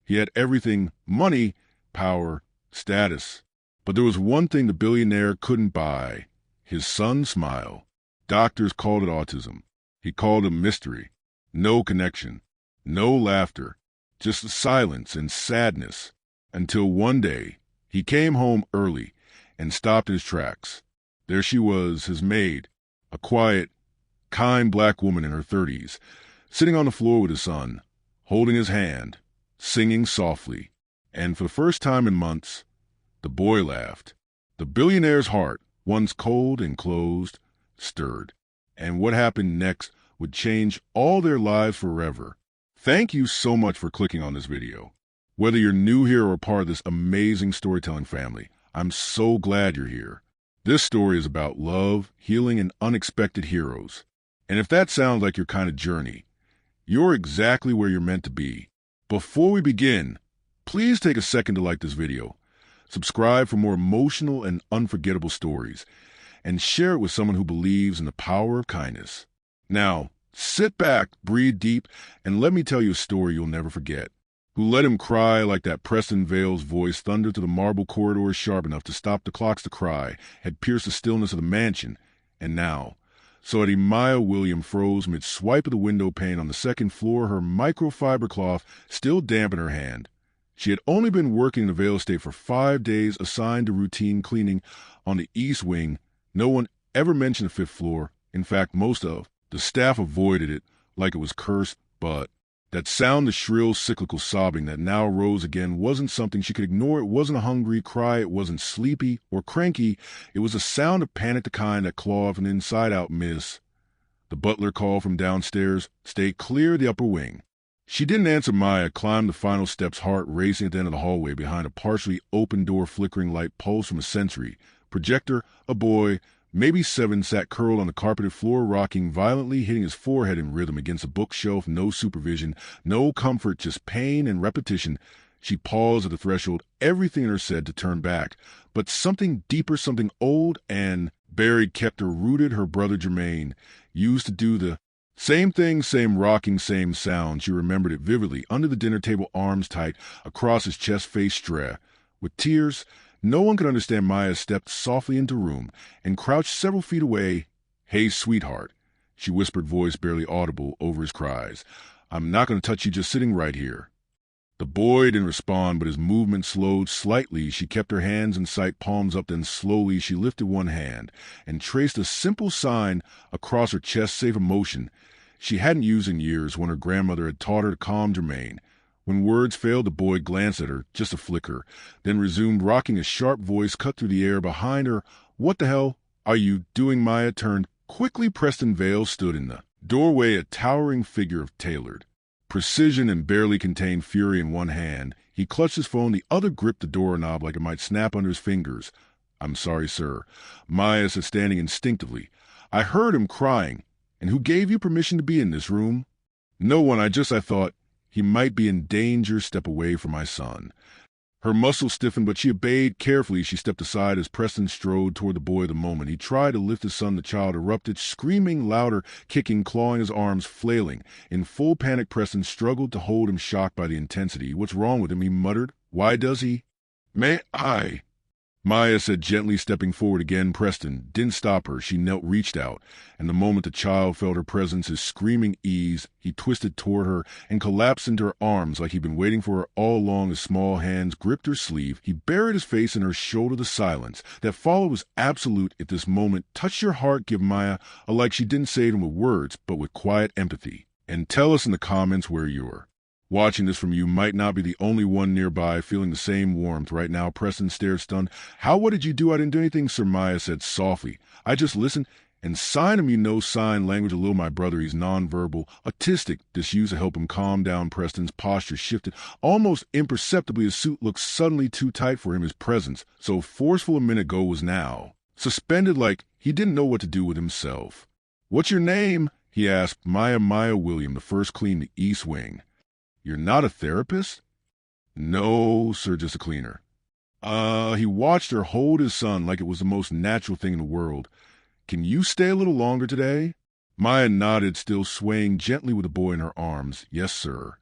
He had everything: money, power, status. But there was one thing the billionaire couldn't buy: his son's smile. Doctors called it autism. He called it mystery. No connection, no laughter, just silence and sadness. Until one day, he came home early and stopped his tracks. There she was, his maid, a quiet, kind black woman in her 30s, sitting on the floor with his son, holding his hand, singing softly. And for the first time in months, the boy laughed. The billionaire's heart, once cold and closed, stirred. And what happened next would change all their lives forever. Thank you so much for clicking on this video. Whether you're new here or a part of this amazing storytelling family, I'm so glad you're here. This story is about love, healing, and unexpected heroes. And if that sounds like your kind of journey, you're exactly where you're meant to be. Before we begin, please take a second to like this video, subscribe for more emotional and unforgettable stories, and share it with someone who believes in the power of kindness. Now, sit back, breathe deep, and let me tell you a story you'll never forget. Who let him cry like that Preston Vale's voice thundered to the marble corridors sharp enough to stop the clocks to cry, had pierced the stillness of the mansion, and now, so that Maya William froze mid-swipe of the window pane on the second floor, her microfiber cloth still damp in her hand. She had only been working the Vale estate for 5 days, assigned to routine cleaning on the east wing. No one ever mentioned the 5th floor. In fact, most of the staff avoided it like it was cursed, but that sound, the shrill, cyclical sobbing that now rose again, wasn't something she could ignore. It wasn't a hungry cry. It wasn't sleepy or cranky. It was a sound of panic, the kind that clawed from the inside out. Miss, the butler called from downstairs, stay clear of the upper wing. She didn't answer. Maya climbed the final steps, heart racing at the end of the hallway. Behind a partially open door, flickering light pulsed from a sensory projector. A boy, maybe 7, sat curled on the carpeted floor, rocking violently, hitting his forehead in rhythm against a bookshelf. No supervision, no comfort, just pain and repetition. She paused at the threshold, everything in her said to turn back. But something deeper, something old and buried, kept her rooted. Her brother Jermaine used to do the same thing, same rocking, same sound. She remembered it vividly. Under the dinner table, arms tight across his chest, face stray with tears. No one could understand. Maya stepped softly into the room and crouched several feet away. Hey, sweetheart, she whispered, voice barely audible over his cries. I'm not going to touch you, just sitting right here. The boy didn't respond, but his movement slowed slightly. She kept her hands in sight, palms up, then slowly she lifted one hand and traced a simple sign across her chest, save a motion she hadn't used in years, when her grandmother had taught her to calm Jermaine. When words failed, the boy glanced at her, just a flicker, then resumed, rocking. A sharp voice cut through the air behind her. What the hell are you doing? Maya turned quickly. Preston Vale stood in the doorway, a towering figure of tailored precision and barely contained fury in one hand. He clutched his phone, the other gripped the doorknob like it might snap under his fingers. I'm sorry, sir, Maya said, standing instinctively. I heard him crying. And who gave you permission to be in this room? No one. I thought he might be in danger. Step away from my son. Her muscles stiffened, but she obeyed. Carefully, she stepped aside as Preston strode toward the boy. The moment he tried to lift his son, the child erupted, screaming louder, kicking, clawing, his arms flailing. In full panic, Preston struggled to hold him, shocked by the intensity. What's wrong with him? He muttered. Why does he? May I? Maya said gently, stepping forward again. Preston didn't stop her. She knelt, reached out, and the moment the child felt her presence, his screaming ease, he twisted toward her and collapsed into her arms like he'd been waiting for her all along. His small hands gripped her sleeve. He buried his face in her shoulder. The silence that followed was absolute. If this moment touched your heart, give Maya a like. She didn't say it with words, but with quiet empathy. And tell us in the comments where you're watching this from. You might not be the only one nearby feeling the same warmth right now. Preston stared, stunned. What did you do? I didn't do anything, sir, Maya said softly. I just listened and signed him. You know sign language a little. My brother, he's nonverbal, autistic. This used to help him calm down. Preston's posture shifted almost imperceptibly. His suit looked suddenly too tight for him. His presence, so forceful a minute ago, was now suspended, like he didn't know what to do with himself. What's your name? He asked. Maya William, the first clean, the east wing. You're not a therapist? No, sir, just a cleaner. He watched her hold his son like it was the most natural thing in the world. Can you stay a little longer today? Maya nodded, still swaying gently with the boy in her arms. Yes, sir.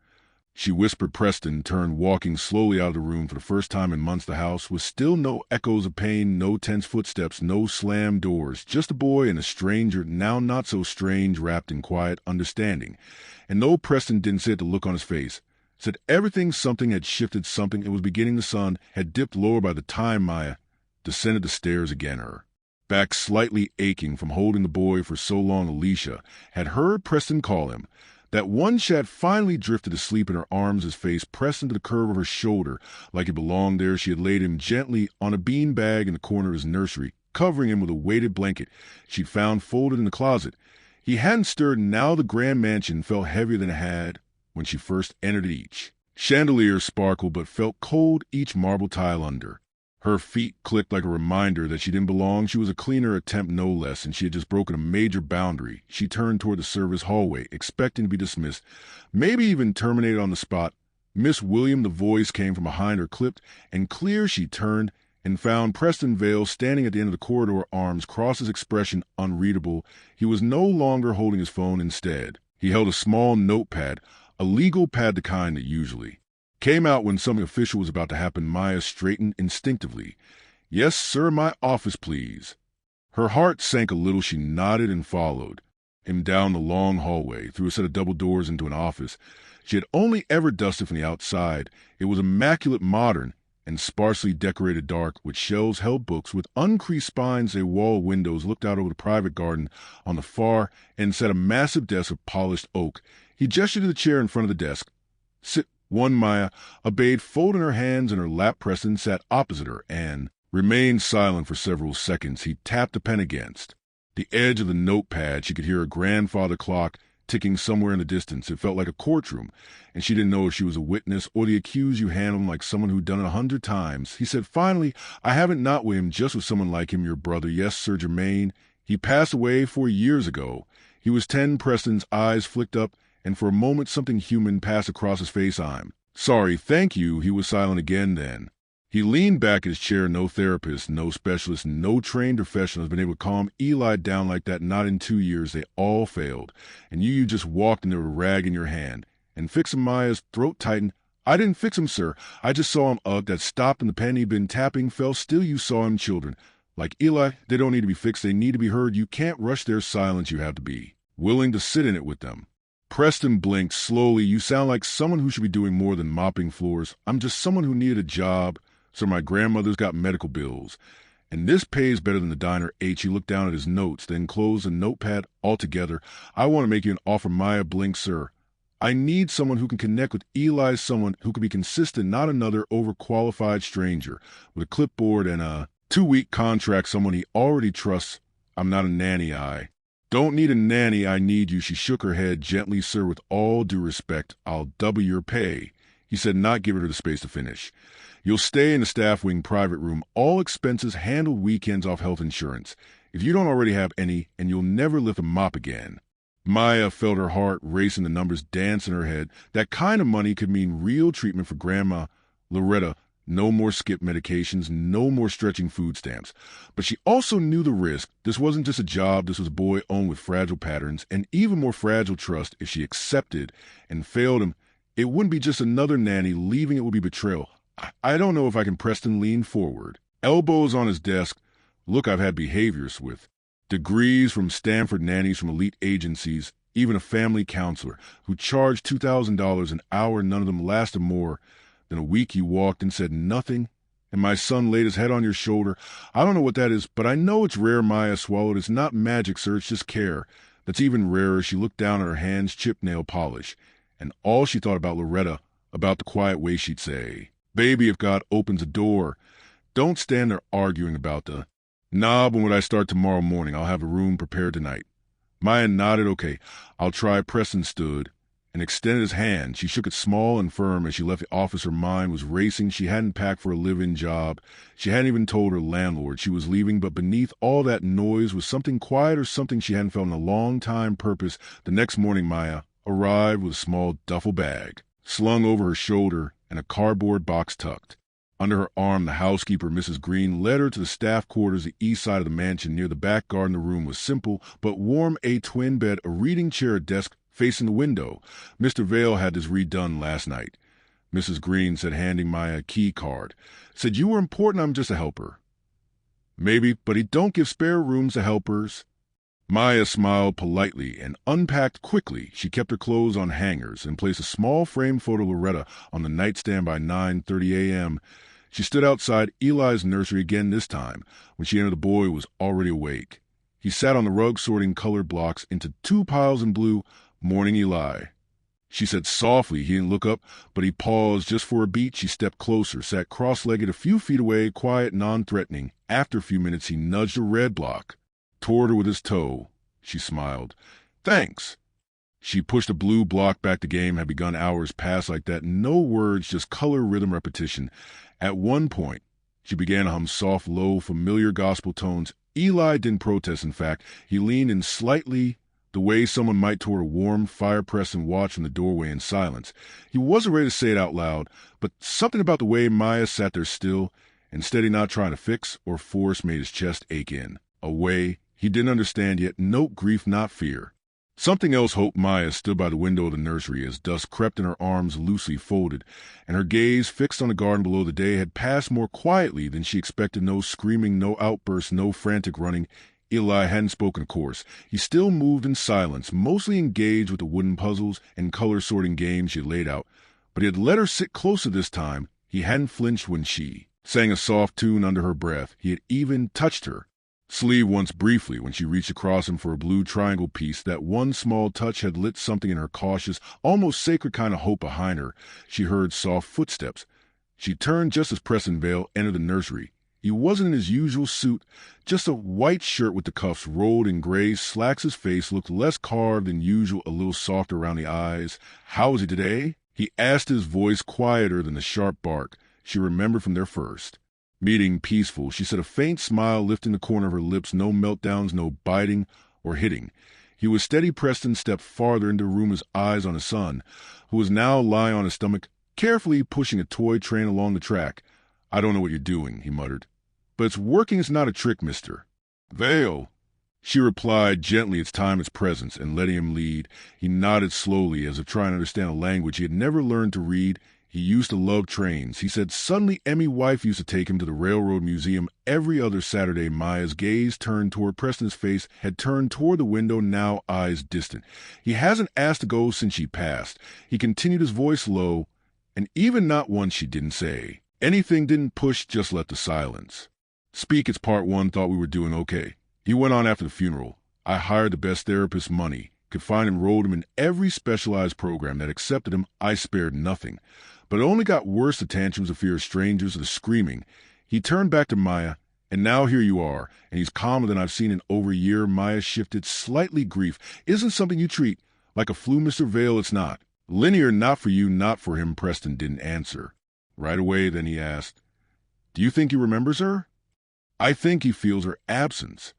she whispered. Preston turned, walking slowly out of the room. For the first time in months, the house was still. No echoes of pain, no tense footsteps, no slammed doors. Just a boy and a stranger, now not so strange, wrapped in quiet understanding. And though Preston didn't say it, the look on his face said everything. Something had shifted, something. It was beginning. The sun had dipped lower by the time Maya descended the stairs again. Her back slightly aching from holding the boy for so long. Alicia had heard Preston call him. That one she had finally drifted asleep in her arms, his face pressed into the curve of her shoulder like it belonged there. She had laid him gently on a bean bag in the corner of his nursery, covering him with a weighted blanket she'd found folded in the closet. He hadn't stirred, and now the grand mansion felt heavier than it had when she first entered it. Each chandelier sparkled but felt cold, each marble tile under her feet clicked like a reminder that she didn't belong. She was a cleaner attempt, no less, and she had just broken a major boundary. She turned toward the service hallway, expecting to be dismissed, maybe even terminated on the spot. Miss William, the voice came from behind her, clipped and clear. She turned and found Preston Vale standing at the end of the corridor, arms crossed, his expression unreadable. He was no longer holding his phone. Instead, he held a small notepad, a legal pad, the kind that usually came out when something official was about to happen. Maya straightened instinctively. "Yes, sir, my office, please." Her heart sank a little. She nodded and followed him down the long hallway, through a set of double doors into an office she had only ever dusted from the outside. It was immaculate, modern, and sparsely decorated, dark, with shelves held books with uncreased spines. A wall of windows looked out over the private garden on the far end. Sat a massive desk of polished oak. He gestured to the chair in front of the desk. "Sit." One Maya obeyed, folding her hands in her lap. Preston sat opposite her and remained silent for several seconds. He tapped the pen against the edge of the notepad. She could hear her grandfather clock ticking somewhere in the distance. It felt like a courtroom, and she didn't know if she was a witness or the accused. "You handle him like someone who'd done it 100 times. He said finally. "I haven't, not William, just with someone like him, your brother." "Yes, Sir Germain. He passed away 4 years ago." He was 10. Preston's eyes flicked up, and for a moment something human passed across his face. "I'm sorry." "Thank you." He was silent again. Then he leaned back in his chair. No therapist, no specialist, no trained professional has been able to calm Eli down like that. Not in 2 years. They all failed. And you just walked in there with a rag in your hand and fixed him. Maya's throat tightened. "I didn't fix him, sir. I just saw him." That stopped, and the pen he'd been tapping fell still. "You saw him." "Children like Eli, they don't need to be fixed. They need to be heard. You can't rush their silence. You have to be willing to sit in it with them." Preston blinked slowly. "You sound like someone who should be doing more than mopping floors." "I'm just someone who needed a job. So my grandmother's got medical bills, and this pays better than the diner ate." She looked down at his notes, then closed the notepad altogether. "I want to make you an offer." Maya blinked. "Sir, I need someone who can connect with Eli, someone who can be consistent, not another overqualified stranger with a clipboard and a 2-week contract, someone he already trusts. I'm not a nanny. I don't need a nanny. I need you." She shook her head gently. "Sir, with all due respect, I'll double your pay." He said, not giving her the space to finish. "You'll stay in the staff wing private room, all expenses handled, weekends off, health insurance, if you don't already have any, and you'll never lift a mop again." Maya felt her heart racing, the numbers dance in her head. That kind of money could mean real treatment for Grandma Loretta. No more skip medications, no more stretching food stamps. But she also knew the risk. This wasn't just a job. This was a boy owned with fragile patterns and even more fragile trust. If she accepted and failed him, it wouldn't be just another nanny. Leaving it would be betrayal. I don't know if I can." Preston leaned forward, elbows on his desk. "Look, I've had behaviorists with degrees from Stanford, nannies from elite agencies, even a family counselor who charged $2,000 an hour. None of them lasted more than a week." You walked and said nothing, and my son laid his head on your shoulder. "I don't know what that is, but I know it's rare." Maya swallowed. "It's not magic, sir. It's just care. That's even rarer." She looked down at her hands, chipped nail polish, and all she thought about Loretta, about the quiet way she'd say, "Baby, if God opens a door, don't stand there arguing about the knob. And when I start tomorrow morning, I'll have a room prepared tonight." Maya nodded. "Okay, I'll try." Preston stood and extended his hand. She shook it small and firm as she left the office. Her mind was racing. She hadn't packed for a live-in job. She hadn't even told her landlord she was leaving. But beneath all that noise was something quiet, or something she hadn't felt in a long time. Purpose. The next morning, Maya arrived with a small duffel bag slung over her shoulder and a cardboard box tucked under her arm. The housekeeper, Mrs. Green, led her to the staff quarters, the east side of the mansion near the back garden. The room was simple but warm. A twin bed, a reading chair, a desk facing the window. Mr. Vale had this redone last night. Mrs. Green said, handing Maya a key card. Said, you were important, I'm just a helper. Maybe, but he don't give spare rooms to helpers. Maya smiled politely and unpacked quickly. She kept her clothes on hangers and placed a small framed photo of Loretta on the nightstand by 9:30 a.m. She stood outside Eli's nursery again this time. When she entered, the boy was already awake. He sat on the rug sorting colored blocks into 2 piles in blue. Morning, Eli. She said softly. He didn't look up, but he paused just for a beat. She stepped closer, sat cross-legged a few feet away, quiet, non-threatening. After a few minutes, he nudged a red block toward her with his toe. She smiled. Thanks. She pushed a blue block back. The game had begun. Hours passed like that. No words, just color, rhythm, repetition. At one point, she began to hum soft, low, familiar gospel tones. Eli didn't protest, in fact. He leaned in slightly, the way someone might toward a warm fire-press and watched from the doorway in silence. He wasn't ready to say it out loud, but something about the way Maya sat there still and steady, not trying to fix or force, made his chest ache in. A way he didn't understand yet. No grief, not fear. Something else. Hope. Maya stood by the window of the nursery as dusk crept in, her arms loosely folded, and her gaze fixed on the garden below. The day had passed more quietly than she expected. No screaming, no outbursts, no frantic running. Eli hadn't spoken, of course. He still moved in silence, mostly engaged with the wooden puzzles and color-sorting games she had laid out. But he had let her sit closer this time. He hadn't flinched when she sang a soft tune under her breath. He had even touched her sleeve once briefly when she reached across him for a blue triangle piece. That one small touch had lit something in her cautious, almost sacred kind of hope behind her. She heard soft footsteps. She turned just as Preston Vale entered the nursery. He wasn't in his usual suit, just a white shirt with the cuffs rolled in gray slacks. His face looked less carved than usual, a little softer around the eyes. How is he today? He asked, his voice quieter than the sharp bark she remembered from their first meeting. Peaceful, she said, a faint smile lifting the corner of her lips. No meltdowns, no biting or hitting. He was steady. Preston stepped farther into the room, his eyes on his son, who was now lying on his stomach, carefully pushing a toy train along the track. I don't know what you're doing, he muttered. But it's working. It's not a trick, Mr. Vale. She replied gently, its time, its presence, and letting him lead. He nodded slowly, as if trying to understand a language he had never learned to read. He used to love trains. He said suddenly Emmy's wife used to take him to the Railroad Museum every other Saturday. Maya's gaze turned toward Preston's face, had turned toward the window, now eyes distant. He hasn't asked to go since she passed. He continued, his voice low, and even not once she didn't say anything, didn't push, just let the silence speak. It's part one. Thought we were doing okay. He went on after the funeral. I hired the best therapist money could find, enrolled him in every specialized program that accepted him. I spared nothing. But it only got worse, the tantrums, the fear of strangers, the screaming. He turned back to Maya, and now here you are, and he's calmer than I've seen in over a year. Maya shifted slightly. Grief isn't something you treat like a flu, Mr. Vale. It's not. Linear, not for you, not for him. Preston didn't answer right away. Then he asked, do you think he remembers her? I think he feels her absence,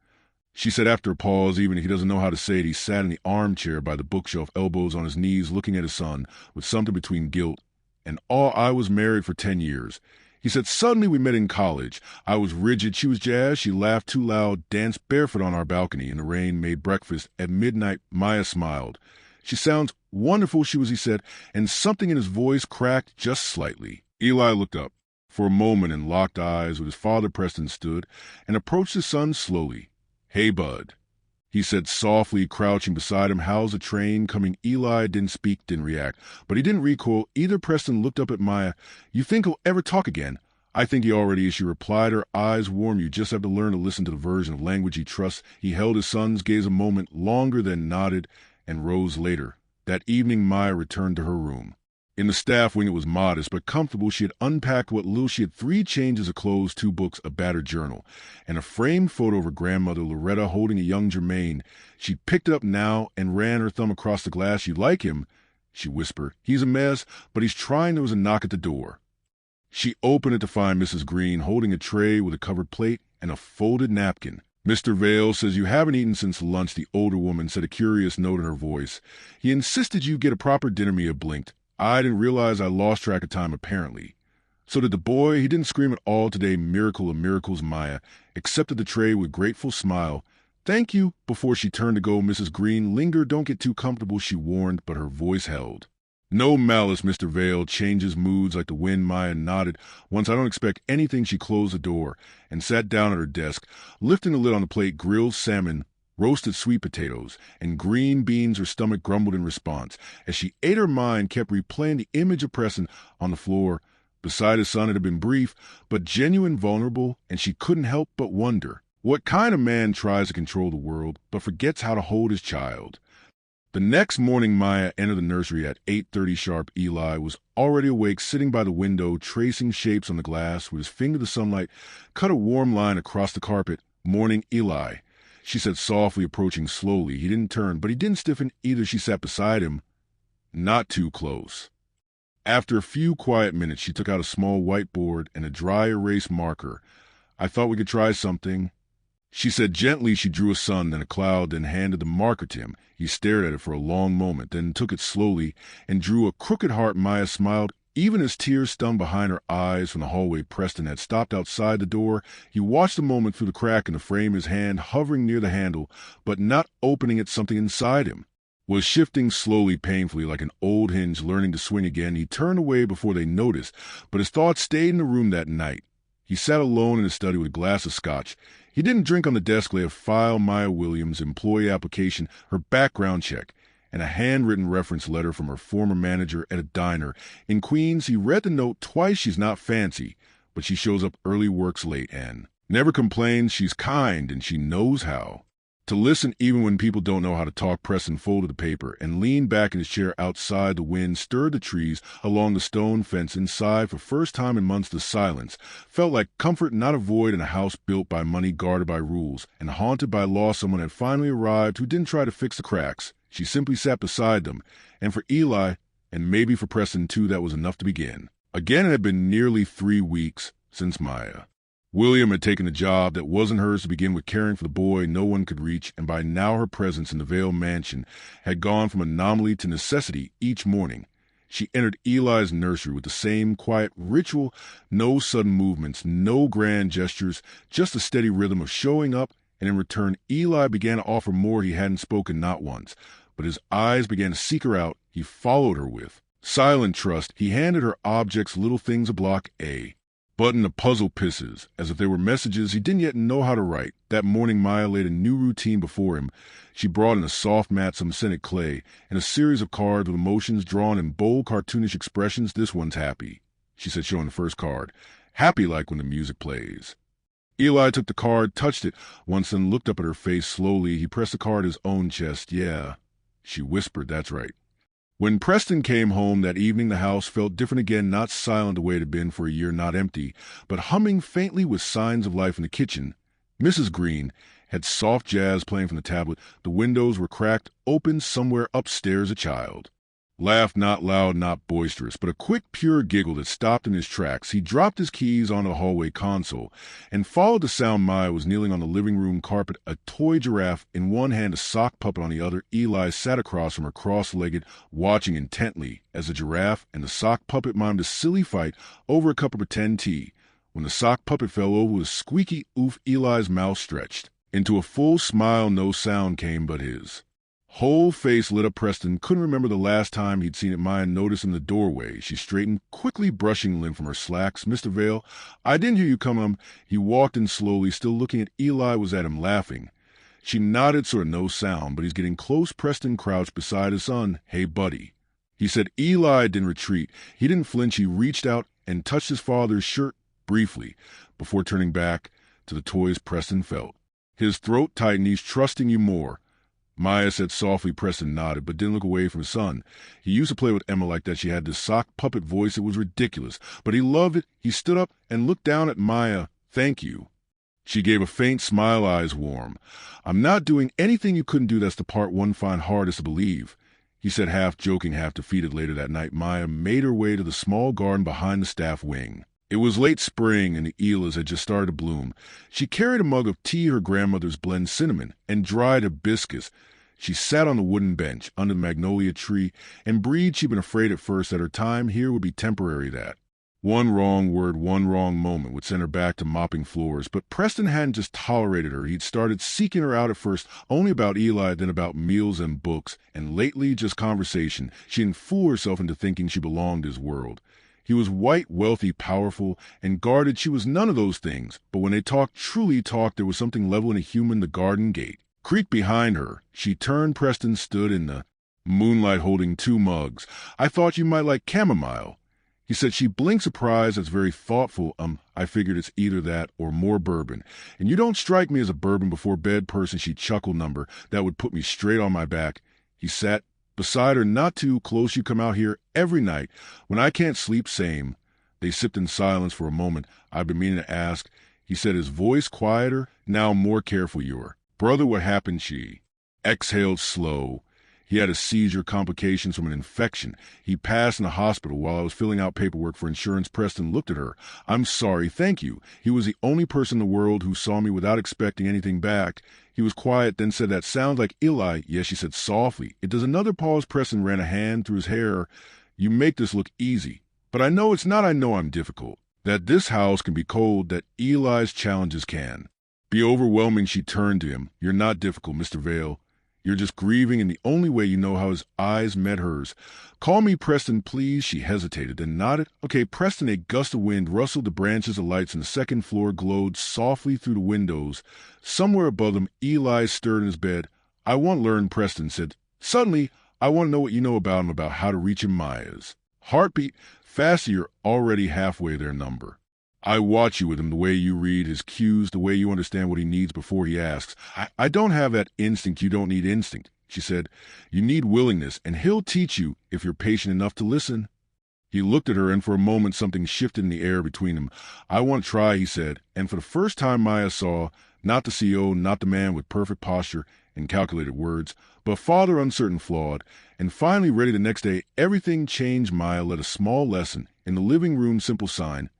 she said after a pause. Even if he doesn't know how to say it. He sat in the armchair by the bookshelf, elbows on his knees, looking at his son with something between guilt and awe. I was married for 10 years. He said, suddenly we met in college. I was rigid. She was jazz. She laughed too loud, danced barefoot on our balcony in the rain, made breakfast at midnight. Maya smiled. She sounds wonderful, he said, and something in his voice cracked just slightly. Eli looked up for a moment and locked eyes with his father. Preston stood and approached his son slowly. Hey, bud, he said softly, crouching beside him. How's the train coming? Eli didn't speak, didn't react, but he didn't recoil either. Preston looked up at Maya. You think he'll ever talk again? I think he already is, she replied, her eyes warm. You just have to learn to listen to the version of language he trusts. He held his son's gaze a moment longer, then nodded and rose later. That evening, Maya returned to her room. In the staff wing, it was modest but comfortable. She had unpacked what little she had: 3 changes of clothes, 2 books, a battered journal, and a framed photo of her grandmother, Loretta, holding a young Germaine. She picked it up now and ran her thumb across the glass. You like him, she whispered. He's a mess, but he's trying. There was a knock at the door. She opened it to find Mrs. Green holding a tray with a covered plate and a folded napkin. Mr. Vale says you haven't eaten since lunch, the older woman said, a curious note in her voice. He insisted you get a proper dinner. Mia blinked. I didn't realize I lost track of time, apparently. So did the boy. He didn't scream at all today. Miracle of miracles. Maya accepted the tray with grateful smile. "Thank you." Before she turned to go, Mrs. Green lingered. "Don't get too comfortable," she warned, but her voice held. "No malice, Mr. Vale changes moods like the wind." Maya nodded. "Once I don't expect anything." She closed the door and sat down at her desk, lifting the lid on the plate. Grilled salmon, roasted sweet potatoes, and green beans. Her stomach grumbled in response. As she ate, her mind kept replaying the image of Preston on the floor beside his son. It had been brief, but genuine, vulnerable, and she couldn't help but wonder, what kind of man tries to control the world but forgets how to hold his child? The next morning, Maya entered the nursery at 8:30 sharp. Eli was already awake, sitting by the window, tracing shapes on the glass. With his finger, the sunlight cut a warm line across the carpet. "Morning, Eli," she said softly, approaching slowly. He didn't turn, but he didn't stiffen either. She sat beside him, not too close. After a few quiet minutes, she took out a small whiteboard and a dry erase marker. "I thought we could try something," she said gently. She drew a sun, then a cloud, then handed the marker to him. He stared at it for a long moment, then took it slowly and drew a crooked heart. Maya smiled, even as tears stung behind her eyes. From the hallway, Preston had stopped outside the door. He watched a moment through the crack in the frame, his hand hovering near the handle, but not opening it. Something inside him was shifting slowly, painfully, like an old hinge learning to swing again. He turned away before they noticed, but his thoughts stayed in the room that night. He sat alone in his study with a glass of scotch. He didn't drink. On the desk lay a file, Maya Williams' employee application, her background check, and a handwritten reference letter from her former manager at a diner in Queens. He read the note twice. "She's not fancy, but she shows up early, works late, and never complains. She's kind, and she knows how to listen even when people don't know how to talk." Preston folded the paper and leaned back in his chair outside. The wind stirred the trees along the stone fence inside. For first time in months, the silence felt like comfort, not a void, in a house built by money, guarded by rules, and haunted by law. Someone had finally arrived who didn't try to fix the cracks. She simply sat beside them. And for Eli, and maybe for Preston too, that was enough to begin. Again, it had been nearly 3 weeks since Maya William had taken a job that wasn't hers to begin with, caring for the boy no one could reach, and by now her presence in the Vale mansion had gone from anomaly to necessity. Each morning, she entered Eli's nursery with the same quiet ritual, no sudden movements, no grand gestures, just a steady rhythm of showing up, and in return, Eli began to offer more. He hadn't spoken, not once, but his eyes began to seek her out. He followed her with silent trust. He handed her objects, little things, a block, a button, a puzzle pieces, as if they were messages he didn't yet know how to write. That morning, Maya laid a new routine before him. She brought in a soft mat, some scented clay, and a series of cards with emotions drawn in bold, cartoonish expressions. "This one's happy," she said, showing the first card. "Happy like when the music plays." Eli took the card, touched it once, then looked up at her face slowly. He pressed the card to his own chest. "Yeah," she whispered, "that's right." When Preston came home that evening, the house felt different again, not silent the way it had been for a year, not empty, but humming faintly with signs of life. In the kitchen, Mrs. Green had soft jazz playing from the tablet. The windows were cracked open. Somewhere upstairs, a child laughed, not loud, not boisterous, but a quick, pure giggle that stopped in his tracks. He dropped his keys onto the hallway console and followed the sound. Maya was kneeling on the living room carpet, a toy giraffe in one hand, a sock puppet on the other. Eli sat across from her, cross-legged, watching intently as the giraffe and the sock puppet mimed a silly fight over a cup of pretend tea. When the sock puppet fell over with a squeaky oof, Eli's mouth stretched into a full smile. No sound came but his whole face lit up. Preston couldn't remember the last time he'd seen it. Maya noticed in the doorway. She straightened, quickly brushing lint from her slacks. "Mr. Vale, I didn't hear you come." He walked in slowly, still looking at Eli. Was at him, laughing. She nodded, sort of no sound, but he's getting close. Preston crouched beside his son. "Hey, buddy," he said. Eli didn't retreat. He didn't flinch. He reached out and touched his father's shirt briefly before turning back to the toys. Preston felt his throat tighten. "He's trusting you more," Maya said softly. Preston nodded, but didn't look away from his son. He used to play with Emma like that. She had this sock puppet voice. It was ridiculous, but he loved it. He stood up and looked down at Maya. "Thank you." She gave a faint smile, eyes warm. "I'm not doing anything you couldn't do. That's the part one find hardest to believe," he said, half joking, half defeated. Later that night, Maya made her way to the small garden behind the staff wing. It was late spring, and the elas had just started to bloom. She carried a mug of tea her grandmother's blend, cinnamon and dried hibiscus. She sat on the wooden bench under the magnolia tree and breathed. She'd been afraid at first that her time here would be temporary, that One wrong word, one wrong moment would send her back to mopping floors. But Preston hadn't just tolerated her. He'd started seeking her out at first only about Eli, then about meals and books, and lately just conversation. She didn't fool herself into thinking she belonged to his world. He was white, wealthy, powerful, and guarded. She was none of those things. But when they talked, truly talked, there was something level and human. The garden gate creaked behind her. She turned. Preston stood in the moonlight holding two mugs. "I thought you might like chamomile." He said. She blinked surprise. "That's very thoughtful. I figured it's either that or more bourbon. And you don't strike me as a bourbon before bed person." She chuckled. "Number that would put me straight on my back." He sat beside her. "Not too close. You come out here every night. When I can't sleep, same." They sipped in silence for a moment. "I've been meaning to ask," he said, his voice quieter, now more careful. "Your brother, what happened?" She exhaled slow. "He had a seizure, complications from an infection. He passed in the hospital while I was filling out paperwork for insurance." Preston looked at her. "I'm sorry, thank you. He was the only person in the world who saw me without expecting anything back." He was quiet, then said, "That sounds like Eli." "Yes," she said softly. It does another pause. Preston ran a hand through his hair. "You make this look easy. But I know it's not. I know I'm difficult. That this house can be cold, that Eli's challenges can be overwhelming." She turned to him. "You're not difficult, Mr. Vale. You're just grieving in the only way you know how." His eyes met hers. "Call me Preston, please." She hesitated, then nodded. "Okay, Preston." A gust of wind rustled the branches of lights, and the second floor glowed softly through the windows. Somewhere above them, Eli stirred in his bed. "I want to learn," Preston said. "Suddenly, I want to know what you know about him, about how to reach him." Maya's heartbeat faster. "You're already halfway there, Number. I watch you with him, the way you read his cues, the way you understand what he needs before he asks. I don't have that instinct." "You don't need instinct," she said. "You need willingness, and he'll teach you if you're patient enough to listen." He looked at her, and for a moment something shifted in the air between them. "I want to try," he said, and for the first time Maya saw, not the CEO, not the man with perfect posture and calculated words, but father uncertain, flawed, and finally ready. The next day, everything changed. Maya led a small lesson in the living room, simple sign.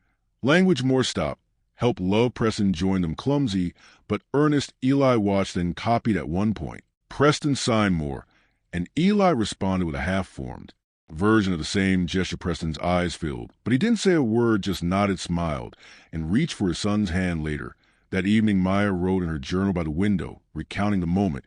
Language more stop. Help love. Preston joined them, clumsy but earnest. Eli watched, then copied at one point. Preston signed more, and Eli responded with a half-formed version of the same gesture. Preston's eyes filled, but he didn't say a word, just nodded, smiled, and reached for his son's hand later. That evening, Maya wrote in her journal by the window, recounting the moment.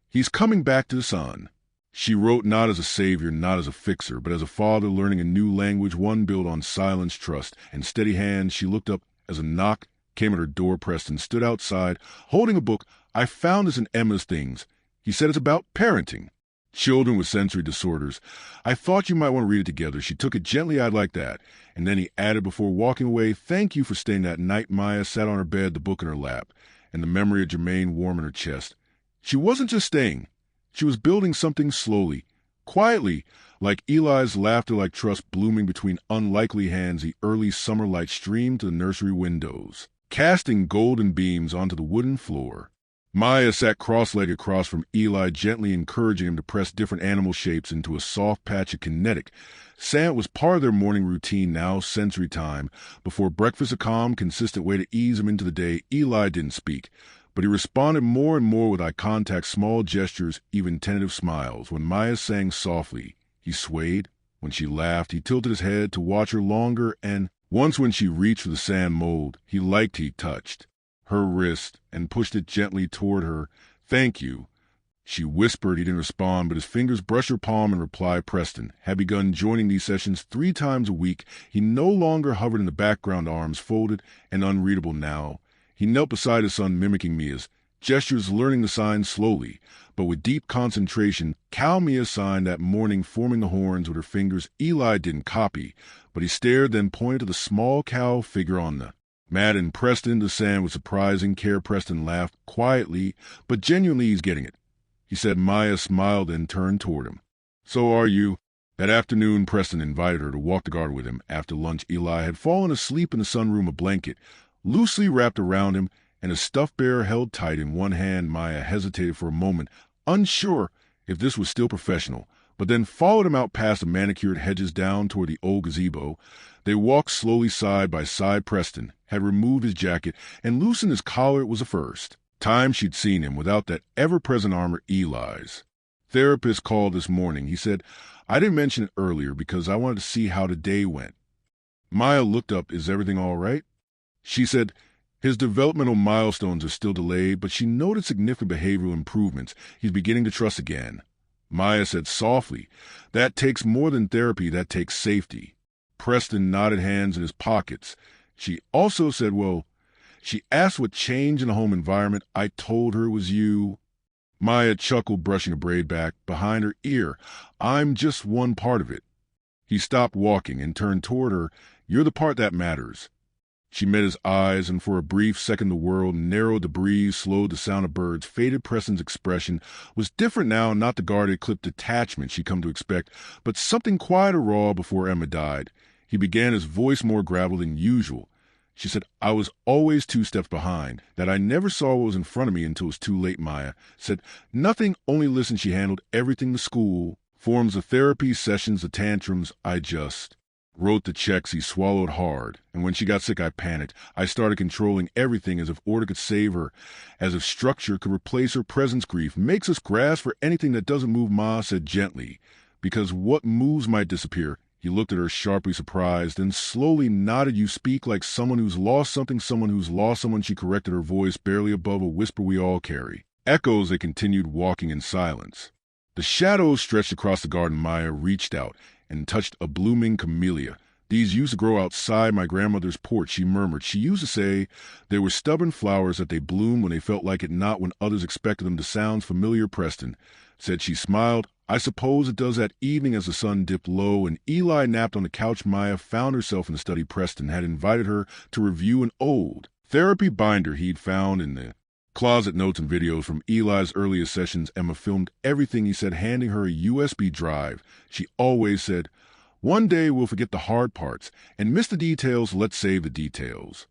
"He's coming back to the sun." She wrote not as a savior, not as a fixer, but as a father learning a new language, one built on silence, trust, and steady hands. She looked up as a knock came at her door. Preston stood outside, holding a book. "I found this in Emma's things." He said, "It's about parenting children with sensory disorders. I thought you might want to read it together." She took it gently. "I'd like that." And then he added before walking away, "Thank you for staying that night." Maya sat on her bed, the book in her lap, and the memory of Jermaine warm in her chest. She wasn't just staying. She was building something slowly, quietly, like Eli's laughter, like trust blooming between unlikely hands. The early summer light streamed to the nursery windows, casting golden beams onto the wooden floor. Maya sat cross-legged across from Eli, gently encouraging him to press different animal shapes into a soft patch of kinetic sand. Was part of their morning routine now, sensory time. Before breakfast, a calm, consistent way to ease him into the day. Eli didn't speak, but he responded more and more with eye contact, small gestures, even tentative smiles. When Maya sang softly, he swayed. When she laughed, he tilted his head to watch her longer, and once when she reached for the sand mold, he touched her wrist and pushed it gently toward her. "Thank you," she whispered. He didn't respond, but his fingers brushed her palm in reply. Preston had begun joining these sessions 3 times a week. He no longer hovered in the background, arms folded and unreadable now. He knelt beside his son, mimicking Mia's gestures, learning the signs slowly, but with deep concentration. Cow Mia signed that morning, forming the horns with her fingers. Eli didn't copy, but he stared, then pointed to the small cow figure on the mat and pressed into the sand with surprising care. Preston laughed quietly, but genuinely. "He's getting it," he said. Maya smiled and turned toward him. "So are you." That afternoon, Preston invited her to walk the garden with him. After lunch, Eli had fallen asleep in the sunroom, a blanket loosely wrapped around him, and a stuffed bear held tight in one hand. Maya hesitated for a moment, unsure if this was still professional, but then followed him out past the manicured hedges down toward the old gazebo. They walked slowly side by side. Preston had removed his jacket and loosened his collar. It was the first time she'd seen him without that ever-present armor. Eli's therapist called this morning. He said, "I didn't mention it earlier because I wanted to see how the day went." Maya looked up. Is everything all right? She said, his developmental milestones are still delayed, but she noted significant behavioral improvements. He's beginning to trust again. Maya said softly, that takes more than therapy, that takes safety. Preston nodded, hands in his pockets. She also said, well, she asked what changed in the home environment. I told her it was you. Maya chuckled, brushing a braid back behind her ear. I'm just one part of it. He stopped walking and turned toward her. You're the part that matters. She met his eyes, and for a brief second the world narrowed, the breeze slowed, the sound of birds faded. Preston's expression was different now, not the guarded, clipped detachment she'd come to expect, but something quiet or raw. Before Emma died, he began, his voice more gravel than usual. She said, I was always 2 steps behind, that I never saw what was in front of me until it was too late. Maya said, nothing, only listen. She handled everything, the school, forms of therapy, sessions, the tantrums. I just wrote the checks. He swallowed hard, and when she got sick, I panicked. I started controlling everything, as if order could save her, as if structure could replace her presence. Grief makes us grasp for anything that doesn't move, Ma said gently, because what moves might disappear. He looked at her, sharply surprised, then slowly nodded. You speak like someone who's lost something, someone who's lost someone. She corrected, her voice barely above a whisper we all carry. Echoes. They continued walking in silence. The shadows stretched across the garden. Maya reached out and touched a blooming camellia. These used to grow outside my grandmother's porch, she murmured. She used to say they were stubborn flowers, that they bloomed when they felt like it, not when others expected them to. Sounds familiar, Preston said. She smiled. I suppose it does. That evening, as the sun dipped low and Eli napped on the couch, Maya found herself in the study. Preston had invited her to review an old therapy binder he'd found in the closet. Notes and videos from Eli's earliest sessions. Emma filmed everything he said, handing her a USB drive. She always said, one day we'll forget the hard parts and miss the details. Let's save the details.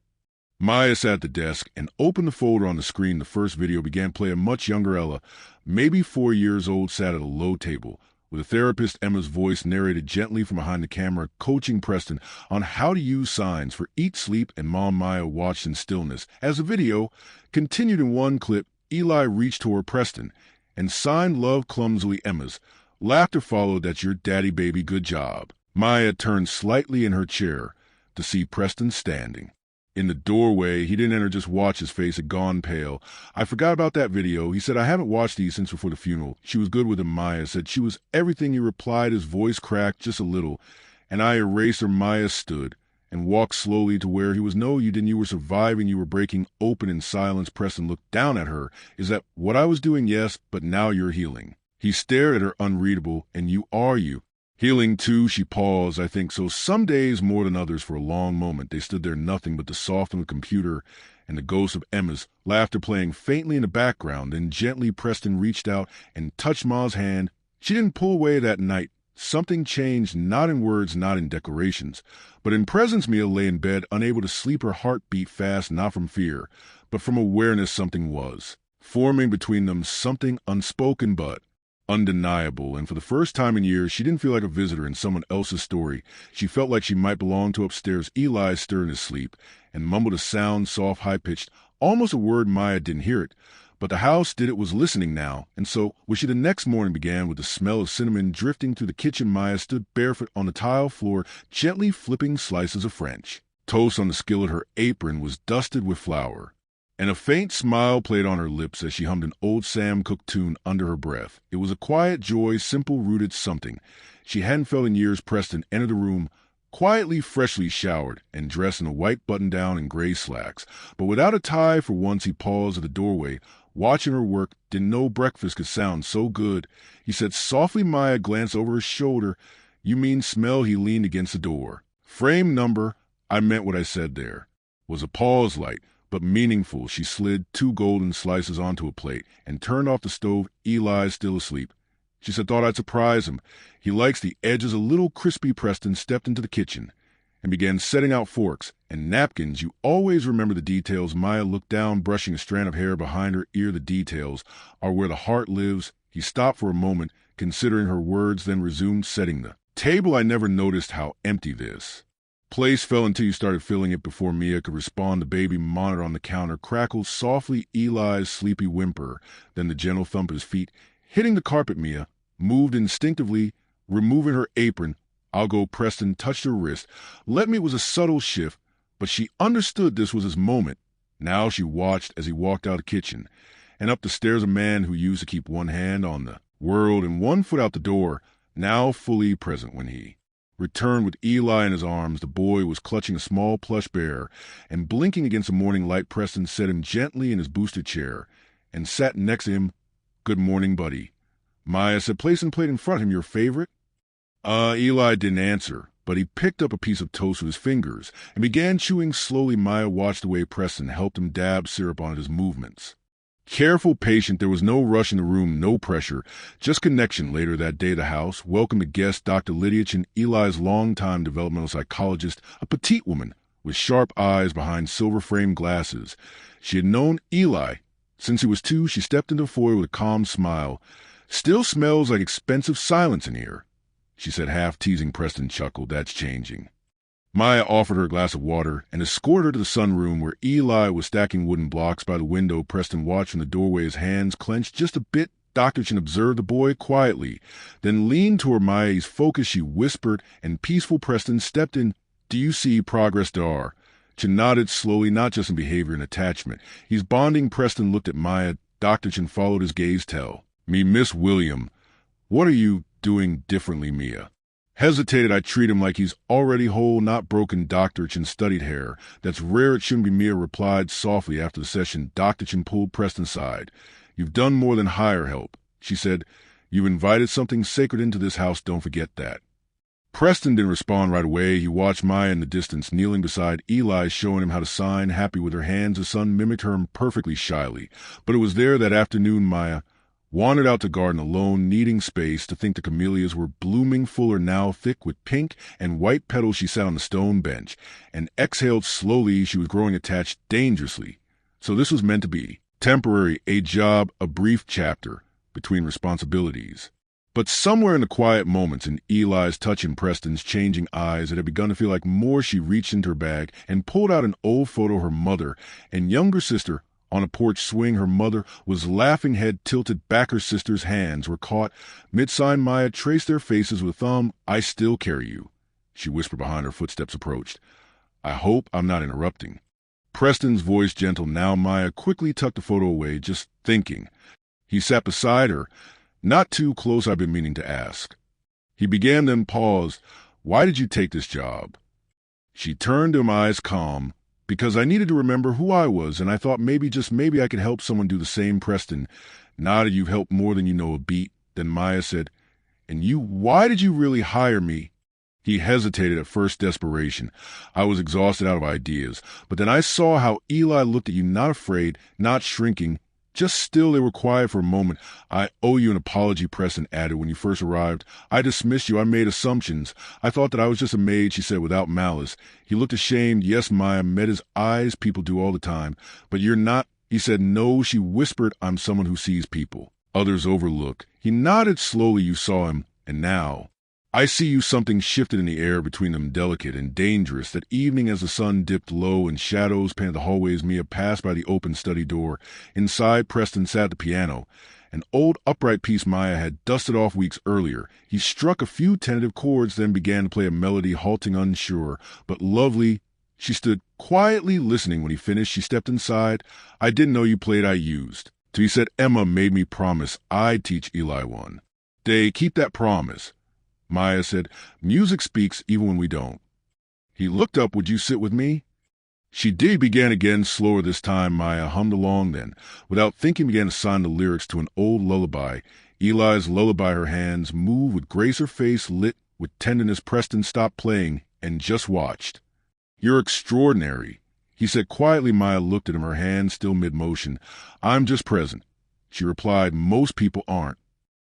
Maya sat at the desk and opened the folder on the screen. The first video began. Play. A much younger Ella, maybe 4 years old, sat at a low table with a therapist. Emma's voice narrated gently from behind the camera, coaching Preston on how to use signs for eat, sleep, and Mom. Maya watched in stillness as the video continued. In one clip, Eli reached toward Preston and signed love clumsily. Emma's laughter followed. That's your daddy, baby, good job. Maya turned slightly in her chair to see Preston standing in the doorway. He didn't enter, just watch. His face had gone pale. I forgot about that video. He said, I haven't watched these since before the funeral. She was good with him. Maya said she was everything. He replied, his voice cracked just a little, and I erased her. Maya stood and walked slowly to where he was. No, you didn't. You were surviving. You were breaking open in silence. Preston looked down at her. Is that what I was doing? Yes, but now you're healing. He stared at her, unreadable. And you are you. Healing too. She paused. I think so. Some days more than others. For a long moment they stood there, nothing but the soft on the computer and the ghost of Emma's laughter playing faintly in the background. Then gently Preston reached out and touched Ma's hand. She didn't pull away that night. Something changed, not in words, not in declarations, but in presence. Mia lay in bed, unable to sleep. Her heart beat fast, not from fear, but from awareness. Something was forming between them, something unspoken but undeniable, and for the first time in years, she didn't feel like a visitor in someone else's story. She felt like she might belong to. Upstairs, Eli stirred in his sleep and mumbled a sound, soft, high-pitched, almost a word. Maya didn't hear it, but the house did. It was listening now, and so was she. The next morning began with the smell of cinnamon drifting through the kitchen. Maya stood barefoot on the tile floor, gently flipping slices of French toast on the skillet. Her apron was dusted with flour, and a faint smile played on her lips as she hummed an old Sam Cooke tune under her breath. It was a quiet joy, simple-rooted something she hadn't felt in years. Preston entered the room, quietly, freshly showered, and dressed in a white button-down and gray slacks, but without a tie. For once he paused at the doorway, watching her work. Didn't know breakfast could sound so good, he said softly. Maya glanced over his shoulder. You mean smell? He leaned against the door. Frame number. I meant what I said. There was a pause, light but meaningful. She slid 2 golden slices onto a plate and turned off the stove. Eli's still asleep. She said, thought I'd surprise him. He likes the edges a little crispy. Preston stepped into the kitchen and began setting out forks and napkins. You always remember the details. Maya looked down, brushing a strand of hair behind her ear. The details are where the heart lives. He stopped for a moment, considering her words, then resumed, setting the table. I never noticed how empty this place fell until you started filling it. Before Mia could respond, the baby monitor on the counter crackled softly. Eli's sleepy whimper, then the gentle thump of his feet hitting the carpet. Mia moved instinctively, removing her apron, "I'll go." Preston touched her wrist. "Let me." It was a subtle shift, but she understood this was his moment. Now she watched as he walked out of the kitchen and up the stairs, a man who used to keep one hand on the world and one foot out the door, now fully present when he returned with Eli in his arms. The boy was clutching a small plush bear, and blinking against the morning light. Preston set him gently in his boosted chair and sat next to him. "Good morning, buddy," Maya said, placing a plate in front of him. "Your favorite?" Eli didn't answer, but he picked up a piece of toast with his fingers and began chewing slowly. Maya watched the way Preston helped him dab syrup on his movements. Careful, patient, there was no rush in the room, no pressure, just connection. Later that day, the house welcomed a guest, Dr. Lydiachin, Eli's longtime developmental psychologist, a petite woman with sharp eyes behind silver-framed glasses. She had known Eli since he was 2. She stepped into the foyer with a calm smile. "Still smells like expensive silence in here," she said, half teasing. Preston chuckled. "That's changing." Maya offered her a glass of water and escorted her to the sunroom where Eli was stacking wooden blocks by the window. Preston watched from the doorway, his hands clenched just a bit. Dr. Chin observed the boy quietly, then leaned toward Maya. He's focused, she whispered, and peaceful. Preston stepped in. "Do you see progress, Dar?" Chin nodded slowly, not just in behavior and attachment. "He's bonding." Preston looked at Maya. Dr. Chin followed his gaze. "Tell me, Miss William, what are you doing differently?" Mia hesitated. "I treat him like he's already whole, not broken." Dr. Chin studied hair. "That's rare. It shouldn't be." Mia replied softly. After the session, Dr. Chin pulled Preston aside. "You've done more than hire help," she said. "You've invited something sacred into this house. Don't forget that." Preston didn't respond right away. He watched Maya in the distance, kneeling beside Eli, showing him how to sign, happy with her hands. The son mimicked her perfectly shyly. But it was there that afternoon Maya wandered out to garden alone, needing space. To think the camellias were blooming fuller now, thick with pink and white petals. She sat on the stone bench and exhaled slowly. She was growing attached dangerously. So this was meant to be temporary, a job, a brief chapter between responsibilities. But somewhere in the quiet moments, in Eli's touch and Preston's changing eyes, it had begun to feel like more. She reached into her bag and pulled out an old photo of her mother and younger sister on a porch swing. Her mother was laughing, head tilted back. Her sister's hands were caught mid-sign. Maya traced their faces with a thumb. "I still carry you," she whispered behind her. Footsteps approached. "I hope I'm not interrupting." Preston's voice gentle now. Maya quickly tucked the photo away, just thinking. He sat beside her. "Not too close, I've been meaning to ask." He began, then paused. "Why did you take this job?" She turned to him, eyes calm. "Because I needed to remember who I was, and I thought maybe, just maybe, I could help someone do the same." Preston nodded. "You've helped more than you know." A beat. Then Maya said, "And you, why did you really hire me?" He hesitated, at first desperation. "I was exhausted, out of ideas. But then I saw how Eli looked at you, not afraid, not shrinking, just still." They were quiet for a moment. "I owe you an apology," Preston added. "When you first arrived, I dismissed you. I made assumptions. I thought that I was just a maid," she said, without malice. He looked ashamed. "Yes," Maya met his eyes. "People do all the time. But you're not." He said, "No," she whispered. "I'm someone who sees people others overlook." He nodded slowly. "You saw him, and now I see you." Something shifted in the air between them, delicate and dangerous. That evening, as the sun dipped low and shadows painted the hallways, Mia passed by the open study door. Inside, Preston sat at the piano, an old upright piece Maya had dusted off weeks earlier. He struck a few tentative chords, then began to play a melody, halting, unsure, but lovely. She stood quietly listening. When he finished, she stepped inside. "I didn't know you played." "I used to." He said, "Emma made me promise I'd teach Eli one day." "Keep that promise." Maya said, "Music speaks even when we don't." He looked up. "Would you sit with me?" She did. He began again, slower this time. Maya hummed along, then, without thinking, began to sign the lyrics to an old lullaby. Eli's lullaby. Her hands moved with grace, her face lit with tenderness. Preston stopped playing and just watched. "You're extraordinary," he said quietly. Maya looked at him, her hands still mid-motion. "I'm just present," she replied. "Most people aren't."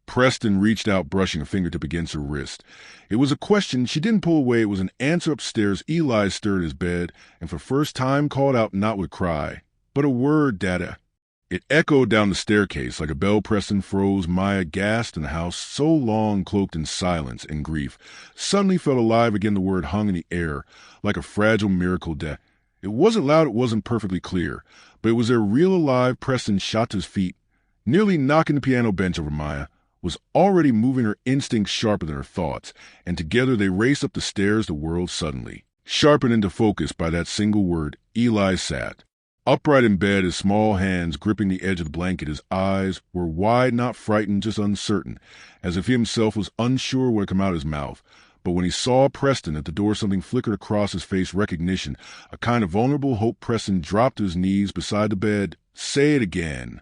Preston reached out, brushing a fingertip against her wrist. It was a question. She didn't pull away. It was an answer. Upstairs, Eli stirred his bed and for first time called out, not with cry, but a word, "Dada." It echoed down the staircase like a bell. Preston froze. Maya gasped, and the house, so long cloaked in silence and grief, suddenly felt alive again. The word hung in the air like a fragile miracle. It wasn't loud. It wasn't perfectly clear, but it was there, real, alive. Preston shot to his feet, nearly knocking the piano bench over. "Maya, was already moving her instincts sharper than her thoughts, and together they raced up the stairs the world suddenly. Sharpened into focus by that single word, Eli sat. Upright in bed, his small hands gripping the edge of the blanket, his eyes were wide, not frightened, just uncertain, as if he himself was unsure what had come out of his mouth. But when he saw Preston at the door, something flickered across his face, recognition, a kind of vulnerable hope. Preston dropped to his knees beside the bed. "Say it again,"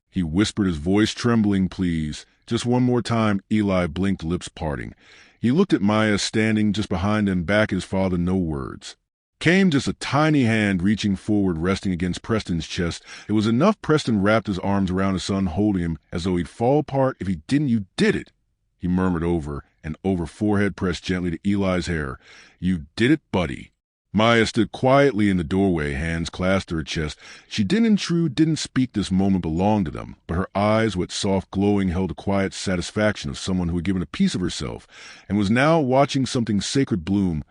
he whispered, his voice trembling. "Please. Just one more time." Eli blinked, lips parting. He looked at Maya standing just behind him, back at his father. No words. Came just a tiny hand reaching forward, resting against Preston's chest. It was enough. Preston wrapped his arms around his son, holding him as though he'd fall apart if he didn't. "You did it," he murmured over and over, forehead pressed gently to Eli's hair. "You did it, buddy." Maya stood quietly in the doorway, hands clasped to her chest. She didn't intrude, didn't speak. This moment belonged to them, but her eyes, wet, soft, glowing, held a quiet satisfaction of someone who had given a piece of herself and was now watching something sacred bloom.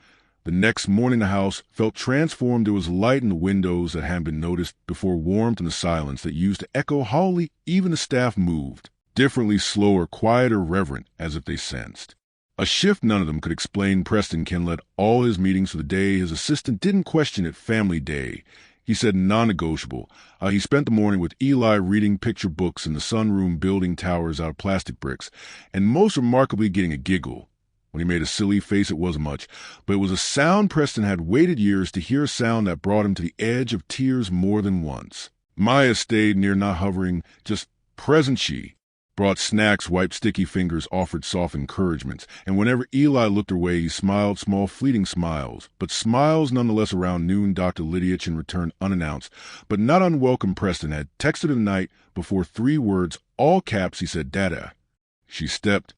The next morning the house felt transformed. There was light in the windows that hadn't been noticed before, warmth in the silence that used to echo hollowly. Even the staff moved, differently, slower, quieter, reverent, as if they sensed a shift none of them could explain. Preston led all his meetings for the day. His assistant didn't question it. Family day, he said, non-negotiable. He spent the morning with Eli reading picture books in the sunroom, building towers out of plastic bricks, and most remarkably getting a giggle. When he made a silly face, it wasn't much, but it was a sound Preston had waited years to hear, a sound that brought him to the edge of tears more than once. Maya stayed near, not hovering, just present. She brought snacks, wiped sticky fingers, offered soft encouragements, and whenever Eli looked her way, he smiled, small, fleeting smiles, but smiles nonetheless. Around noon, Dr. Lydiachin returned unannounced, but not unwelcome. Preston had texted her the night before 3 words, all caps. He said, "Dada." She stepped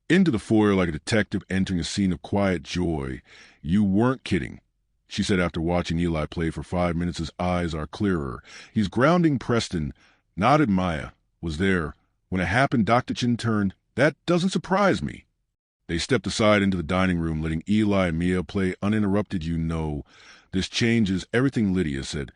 into the foyer like a detective entering a scene of quiet joy. "You weren't kidding," she said after watching Eli play for 5 minutes. His eyes are clearer. He's grounding. Preston nodded. Maya was there when it happened. Dr. Chin turned. "That doesn't surprise me." They stepped aside into the dining room, letting Eli and Mia play uninterrupted. "You know, this changes everything," Lydia said.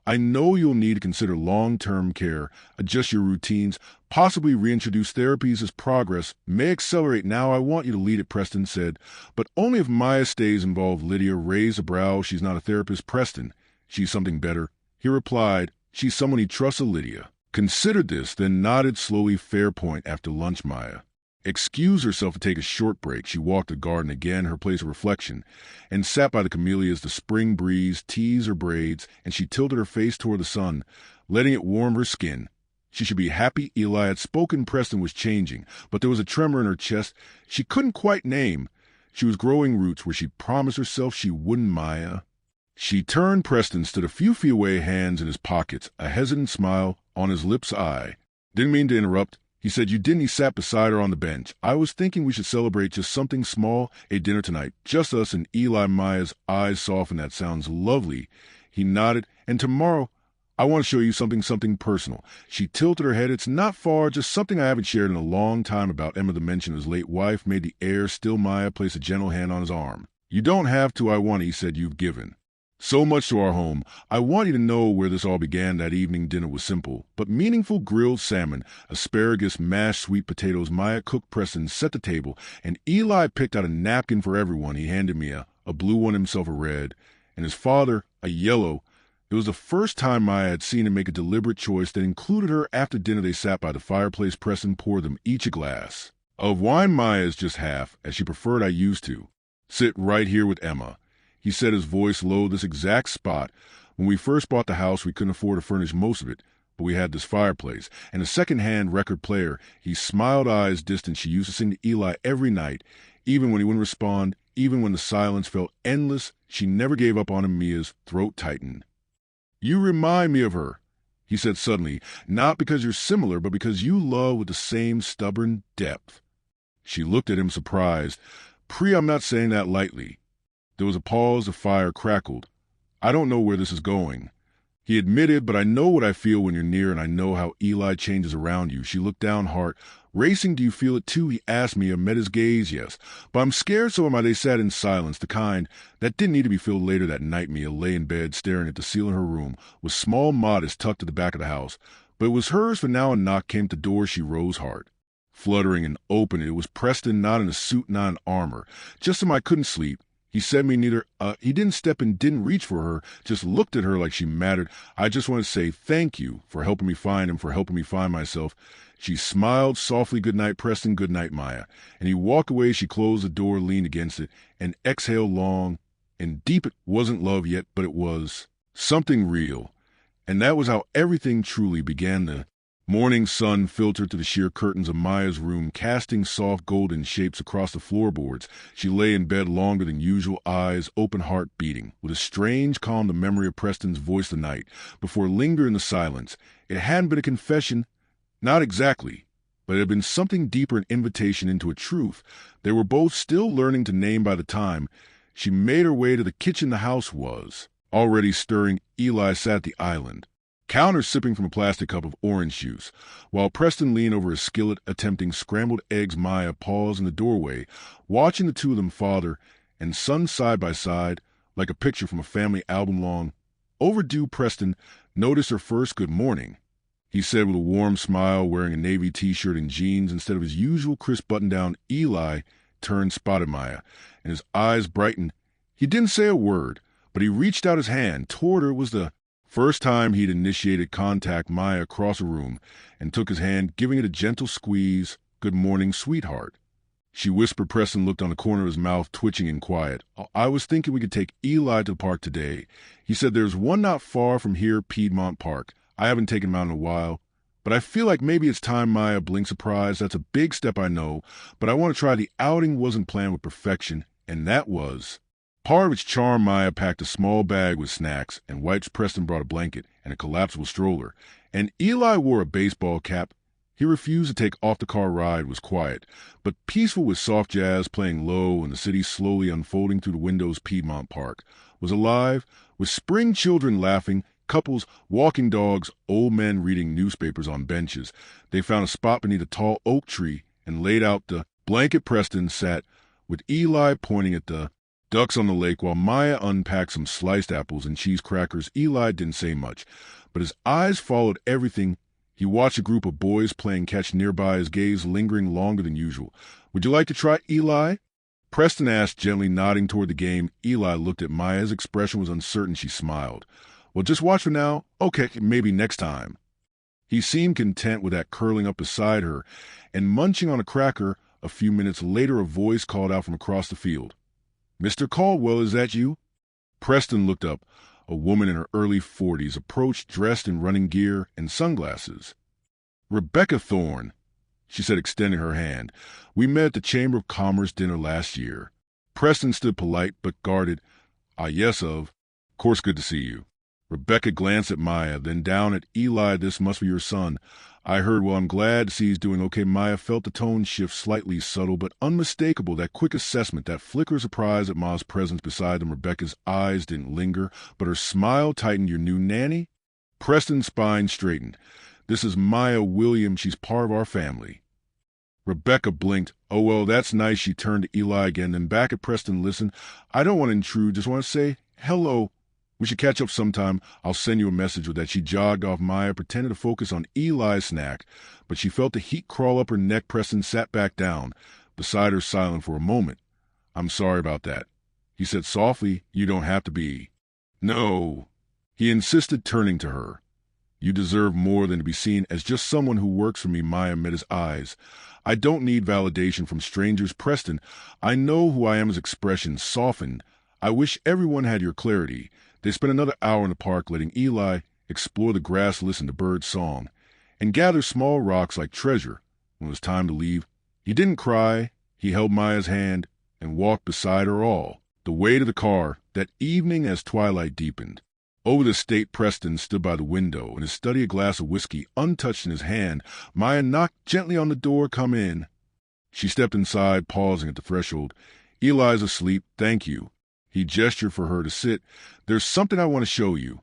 "I know you'll need to consider long-term care, adjust your routines, possibly reintroduce therapies as progress may accelerate. Now I want you to lead it," Preston said. "But only if Maya stays involved." Lydia raised a brow. "She's not a therapist, Preston. She's something better," he replied. "She's someone he trusts." Lydia considered this, then nodded slowly. "Fair point." After lunch, Maya excused herself to take a short break. She walked the garden again, her place of reflection, and sat by the camellias. The spring breeze teased her braids, and she tilted her face toward the sun, letting it warm her skin. She should be happy. Eli had spoken. Preston was changing, but there was a tremor in her chest she couldn't quite name. She was growing roots where she promised herself she wouldn't. Maya. She turned. Preston stood a few feet away, hands in his pockets, a hesitant smile on his lips. "I didn't mean to interrupt," he said. "You didn't." He sat beside her on the bench. "I was thinking we should celebrate just something small, a dinner tonight, just us." And Eli. Maya's eyes softened. "That sounds lovely." He nodded. "And tomorrow I want to show you something personal." She tilted her head. "It's not far, just something I haven't shared in a long time." About Emma, the mention of his late wife made the air still. Maya placed a gentle hand on his arm. "You don't have to. I want," he said. "You've given so much to our home. I want you to know where this all began." That evening dinner was simple but meaningful. Grilled salmon, asparagus, mashed sweet potatoes. Maya cooked. Preston set the table, and Eli picked out a napkin for everyone. He handed me a blue one, himself a red, and his father a yellow. It was the first time Maya had seen him make a deliberate choice that included her. After dinner, they sat by the fireplace. Preston poured them each a glass of wine. Maya's just half, as she preferred. "I used to sit right here with Emma," he said, his voice low. "This exact spot. When we first bought the house, we couldn't afford to furnish most of it, but we had this fireplace and a second-hand record player." He smiled, eyes distant. "She used to sing to Eli every night, even when he wouldn't respond, even when the silence felt endless. She never gave up on him." Mia's throat tightened. "You remind me of her," he said suddenly, "not because you're similar, but because you love with the same stubborn depth." She looked at him, surprised. I'm not saying that lightly." There was a pause. The fire crackled. "I don't know where this is going," he admitted, "but I know what I feel when you're near, and I know how Eli changes around you." She looked down, heart racing. "Do you feel it too?" he asked. Mia met his gaze. "Yes, but I'm scared, so am I." They sat in silence, the kind that didn't need to be filled. Later that night, Mia lay in bed, staring at the ceiling. Her room was small, modest, tucked at the back of the house, but it was hers for now. A knock came at the door. She rose, heart fluttering, and opened. It was Preston, not in a suit, not in armor. Just him. I couldn't sleep. He said me neither. He didn't step and didn't reach for her, just looked at her like she mattered. I just want to say thank you for helping me find him, for helping me find myself. She smiled softly. Good night, Preston. Good night, Maya. And he walked away. She closed the door, leaned against it, and exhaled long and deep. It wasn't love yet, but it was something real. And that was how everything truly began. The morning sun filtered through the sheer curtains of Maya's room, casting soft golden shapes across the floorboards. She lay in bed longer than usual, eyes open, heart beating. With a strange calm, the memory of Preston's voice the night before lingered in the silence. It hadn't been a confession, not exactly, but it had been something deeper, an invitation into a truth. They were both still learning to name by the time she made her way to the kitchen. The house was already stirring. Eli sat at the island counter sipping from a plastic cup of orange juice, while Preston leaned over a skillet attempting scrambled eggs. Maya paused in the doorway, watching the two of them, father and son, side by side, like a picture from a family album. Long overdue. Preston noticed her first. Good morning, he said with a warm smile, wearing a navy t-shirt and jeans instead of his usual crisp button-down. Eli turned, spotted Maya, and his eyes brightened. He didn't say a word, but he reached out his hand toward her. It was the first time he'd initiated contact. Maya across a room and took his hand, giving it a gentle squeeze. Good morning, sweetheart, she whispered. Preston looked, on the corner of his mouth twitching in quiet. I was thinking we could take Eli to the park today. He said there's one not far from here, Piedmont Park. I haven't taken him out in a while, but I feel like maybe it's time. Maya blinked, surprised. That's a big step, I know, but I want to try. The outing wasn't planned with perfection, and that was part of its charm. Maya packed a small bag with snacks and wipes. Preston brought a blanket and a collapsible stroller, and Eli wore a baseball cap. He refused to take off. The car ride was quiet, but peaceful, with soft jazz playing low and the city slowly unfolding through the windows. Piedmont Park was alive, with spring children laughing, couples walking dogs, old men reading newspapers on benches. They found a spot beneath a tall oak tree and laid out the blanket. Preston sat with Eli, pointing at the ducks on the lake, while Maya unpacked some sliced apples and cheese crackers. Eli didn't say much, but his eyes followed everything. He watched a group of boys playing catch nearby, his gaze lingering longer than usual. Would you like to try, Eli? Preston asked, gently nodding toward the game. Eli looked at Maya. His expression was uncertain. She smiled. Well, just watch for now. Okay, maybe next time. He seemed content with that, curling up beside her and munching on a cracker. A few minutes later, a voice called out from across the field. Mr. Caldwell, is that you? Preston looked up. A woman in her early 40s approached, dressed in running gear and sunglasses. Rebecca Thorne, she said, extending her hand. We met at the Chamber of Commerce dinner last year. Preston stood polite but guarded. Ah, yes, of course, good to see you. Rebecca glanced at Maya, then down at Eli. This must be your son. I heard. Well, I'm glad to see he's doing okay. Maya felt the tone shift, slightly subtle but unmistakable. That quick assessment, that flicker of surprise at Ma's presence beside them. Rebecca's eyes didn't linger, but her smile tightened. Your new nanny? Preston's spine straightened. This is Maya Williams. She's part of our family. Rebecca blinked. Oh, well, that's nice. She turned to Eli again, then back at Preston. Listen, I don't want to intrude. Just want to say hello. We should catch up sometime. I'll send you a message with that. She jogged off. Maya pretended to focus on Eli's snack, but she felt the heat crawl up her neck. Preston sat back down beside her, silent for a moment. I'm sorry about that, he said softly. You don't have to be. No, he insisted, turning to her. You deserve more than to be seen as just someone who works for me. Maya met his eyes. I don't need validation from strangers, Preston. I know who I am. His expression softened. I wish everyone had your clarity. They spent another hour in the park, letting Eli explore the grass, listen to bird song, and gather small rocks like treasure. When it was time to leave, he didn't cry. He held Maya's hand and walked beside her all the way to the car. That evening, as twilight deepened over the state, Preston stood by the window in his study, a glass of whiskey untouched in his hand. Maya knocked gently on the door. Come in. She stepped inside, pausing at the threshold. Eli's asleep. Thank you. He gestured for her to sit. There's something I want to show you.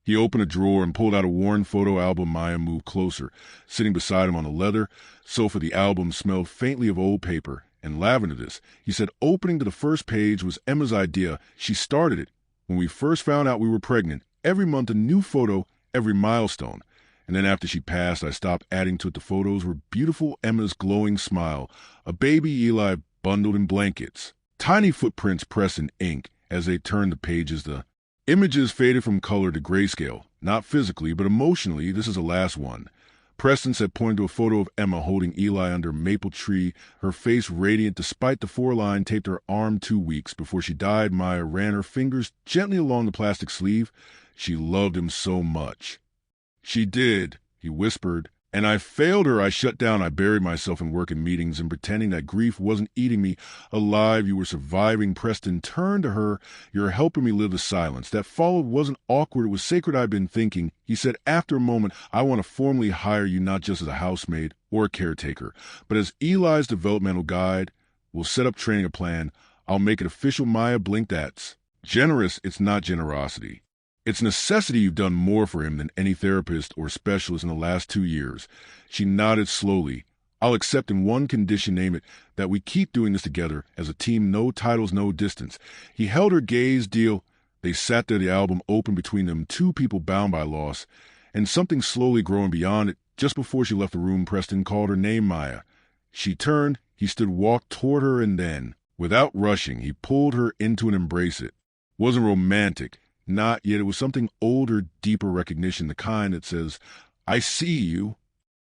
He opened a drawer and pulled out a worn photo album. Maya moved closer, sitting beside him on the leather sofa. The album smelled faintly of old paper and lavender. This, he said, opening to the first page, was Emma's idea. She started it when we first found out we were pregnant. Every month a new photo, every milestone. And then after she passed, I stopped adding to it. The photos were beautiful Emma's glowing smile, a baby Eli bundled in blankets, tiny footprints pressed in ink as they turned the pages. The images faded from color to grayscale, not physically, but emotionally. This is the last one. Preston said, pointing to a photo of Emma holding Eli under a maple tree, her face radiant despite the 4-line taped her arm 2 weeks before she died. Maya ran her fingers gently along the plastic sleeve. She loved him so much. She did, he whispered, and I failed her. I shut down. I buried myself in work and meetings and pretending that grief wasn't eating me alive. You were surviving. Preston turned to her. You're helping me live the silence. That followed wasn't awkward. It was sacred. I've been thinking. He said after a moment, I want to formally hire you not just as a housemaid or a caretaker, but as Eli's developmental guide. We'll set up training a plan. I'll make it official. Maya blinked. That's generous. It's not generosity. It's necessity. You've done more for him than any therapist or specialist in the last 2 years. She nodded slowly. I'll accept in one condition, name it, that we keep doing this together as a team, no titles, no distance. He held her gaze. Deal. They sat there, the album open between them, two people bound by loss, and something slowly growing beyond it. Just before she left the room, Preston called her name, Maya. She turned. He stood, walked toward her, and then, without rushing, he pulled her into an embrace. It wasn't romantic. Not yet. It was something older, deeper recognition, the kind that says, I see you.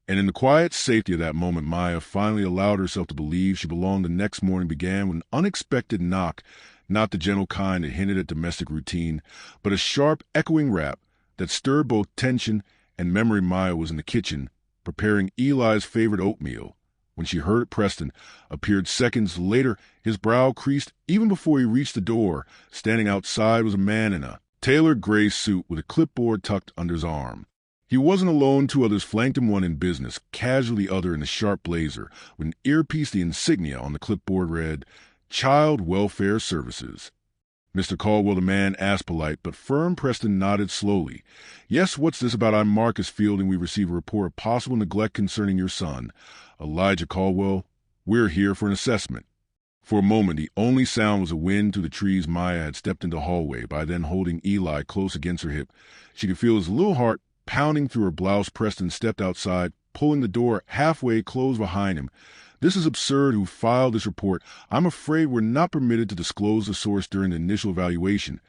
And in the quiet safety of that moment, Maya finally allowed herself to believe she belonged. The next morning began with an unexpected knock, not the gentle kind that hinted at domestic routine, but a sharp, echoing rap that stirred both tension and memory. Maya was in the kitchen, preparing Eli's favorite oatmeal. When she heard Preston appeared seconds later, his brow creased even before he reached the door. Standing outside was a man in a tailored gray suit with a clipboard tucked under his arm. He wasn't alone. 2 others flanked him, one in business, casual, the other in a sharp blazer. With an earpiece, the insignia on the clipboard read, Child Welfare Services. Mr. Caldwell, the man asked, polite but firm. Preston nodded slowly. Yes, what's this about? I'm Marcus Fielding. We receive a report of possible neglect concerning your son, Elijah Caldwell. We're here for an assessment. For a moment, the only sound was a wind through the trees. Maya had stepped into the hallway, by then holding Eli close against her hip. She could feel his little heart pounding through her blouse. Preston stepped outside, pulling the door halfway closed behind him. This is absurd. Who filed this report? I'm afraid we're not permitted to disclose the source during the initial evaluation.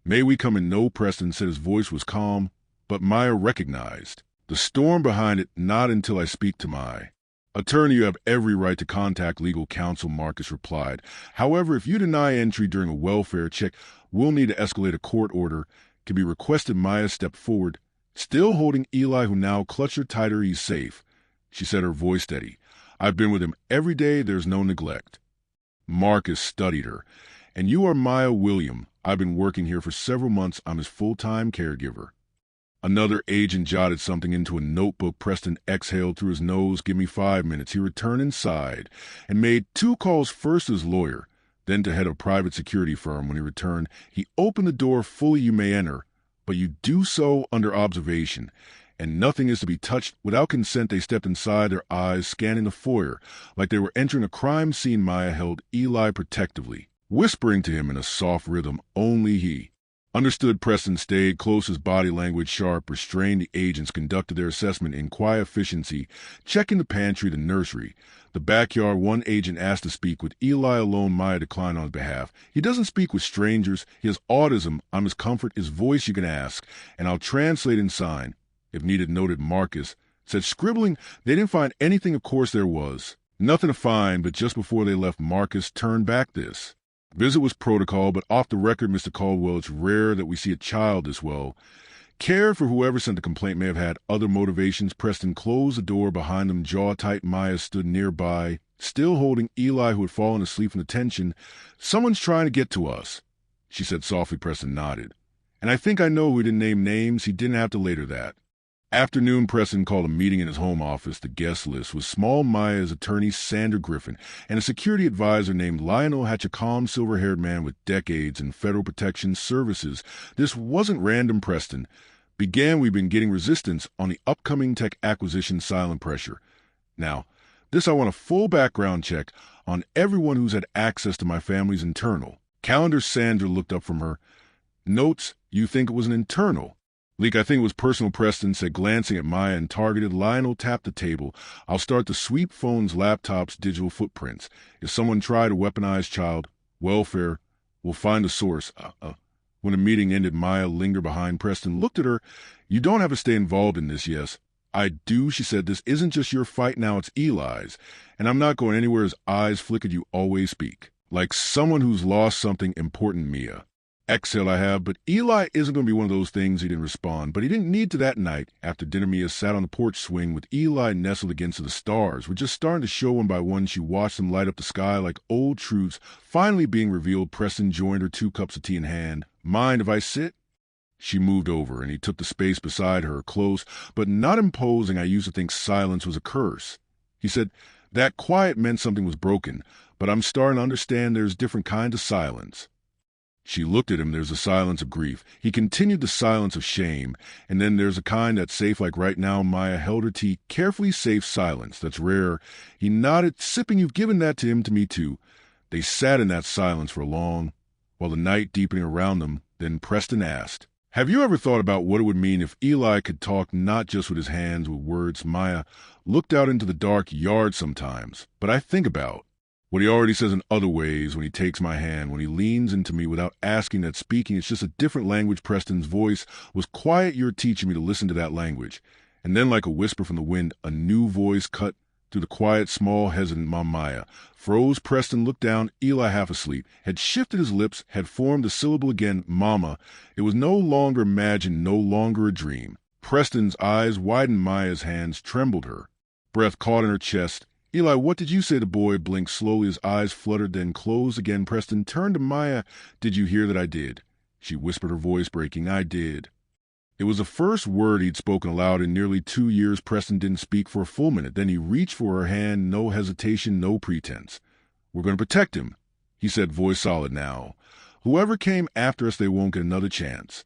May we come in? No, Preston said. His voice was calm, but Maya recognized the storm behind it. Not until I speak to my attorney. You have every right to contact legal counsel, Marcus replied. However, if you deny entry during a welfare check, we'll need to escalate. A court order can be requested. Maya stepped forward, still holding Eli, who now clutched her tighter. He's safe, she said, her voice steady. I've been with him every day. There's no neglect. Marcus studied her. And you are Maya William. I've been working here for several months. I'm his full-time caregiver. Another agent jotted something into a notebook. Preston exhaled through his nose. Give me 5 minutes. He returned inside and made 2 calls, first to his lawyer, then to head of a private security firm. When he returned, he opened the door fully. You may enter, but you do so under observation, and nothing is to be touched without consent. They stepped inside, their eyes scanning the foyer like they were entering a crime scene. Maya held Eli protectively, whispering to him in a soft rhythm only he understood. Preston stayed close, his body language sharp, restrained. The agents conducted their assessment in quiet efficiency, checking the pantry, the nursery, the backyard. One agent asked to speak with Eli alone. Maya declined on his behalf. He doesn't speak with strangers. He has autism. I'm his comfort, his voice you can ask, and I'll translate and sign if needed, noted. Marcus said, scribbling. They didn't find anything. Of course there was nothing to find, but just before they left, Marcus turned back. This visit was protocol, but off the record, Mr. Caldwell, it's rare that we see a child this well cared for. Whoever sent the complaint may have had other motivations. Preston closed the door behind them, jaw tight. Maya stood nearby, still holding Eli, who had fallen asleep from the tension. Someone's trying to get to us, she said softly. Preston nodded. And I think I know who. Didn't name names. He didn't have to later that afternoon. Preston called a meeting in his home office. The guest list was small. Maya's attorney, Sandra Griffin, and a security advisor named Lionel Hatch, a calm, silver-haired man with decades in federal protection services. This wasn't random. Preston began. We've been getting resistance on the upcoming tech acquisition. Silent pressure. Now, this I want a full background check on everyone who's had access to my family's internal calendar. Sandra looked up from her notes. You think it was an internal Leak, I think it was personal, Preston said, glancing at Maya and targeted. Lionel tapped the table. I'll start to sweep phones, laptops, digital footprints. If someone tried to weaponize child welfare, we'll find the source. When the meeting ended, Maya lingered behind Preston, looked at her. You don't have to stay involved in this, yes. I do, she said. This isn't just your fight now, it's Eli's. And I'm not going anywhere. His eyes flickered. You always speak like someone who's lost something important, Mia. Exhale, I have, but Eli isn't going to be one of those things. He didn't respond, but he didn't need to that night. After dinner, Mia sat on the porch swing with Eli nestled against the stars. Were just starting to show one by one. She watched them light up the sky like old truths finally being revealed. Preston joined her, 2 cups of tea in hand. Mind if I sit? She moved over, and he took the space beside her, close, but not imposing. I used to think silence was a curse. He said, that quiet meant something was broken, but I'm starting to understand there's different kinds of silence. She looked at him. There's a silence of grief. He continued, the silence of shame. And then there's a kind that's safe, like right now. Maya held her tea, carefully safe silence. That's rare. He nodded, sipping. You've given that to him, to me too. They sat in that silence for long, while the night deepening around them. Then Preston asked, have you ever thought about what it would mean if Eli could talk, not just with his hands, with words? Maya looked out into the dark yard sometimes. But I think about what he already says in other ways, when he takes my hand, when he leans into me without asking, that speaking is just a different language. Preston's voice was quiet. You're teaching me to listen to that language. And then, like a whisper from the wind, a new voice cut through the quiet, small, hesitant. Maya froze. Preston looked down. Eli, half asleep, had shifted his lips, had formed the syllable again. Mama. It was no longer imagined, no longer a dream. Preston's eyes widened. Maya's hands trembled. Her breath caught in her chest. Eli, what did you say? The boy blinked slowly. His eyes fluttered, then closed again. Preston turned to Maya. Did you hear that I did? She whispered, her voice breaking. I did. It was the first word he'd spoken aloud in nearly 2 years. Preston didn't speak for a full minute. Then he reached for her hand, no hesitation, no pretense. We're going to protect him, he said, voice solid now. Whoever came after us, they won't get another chance.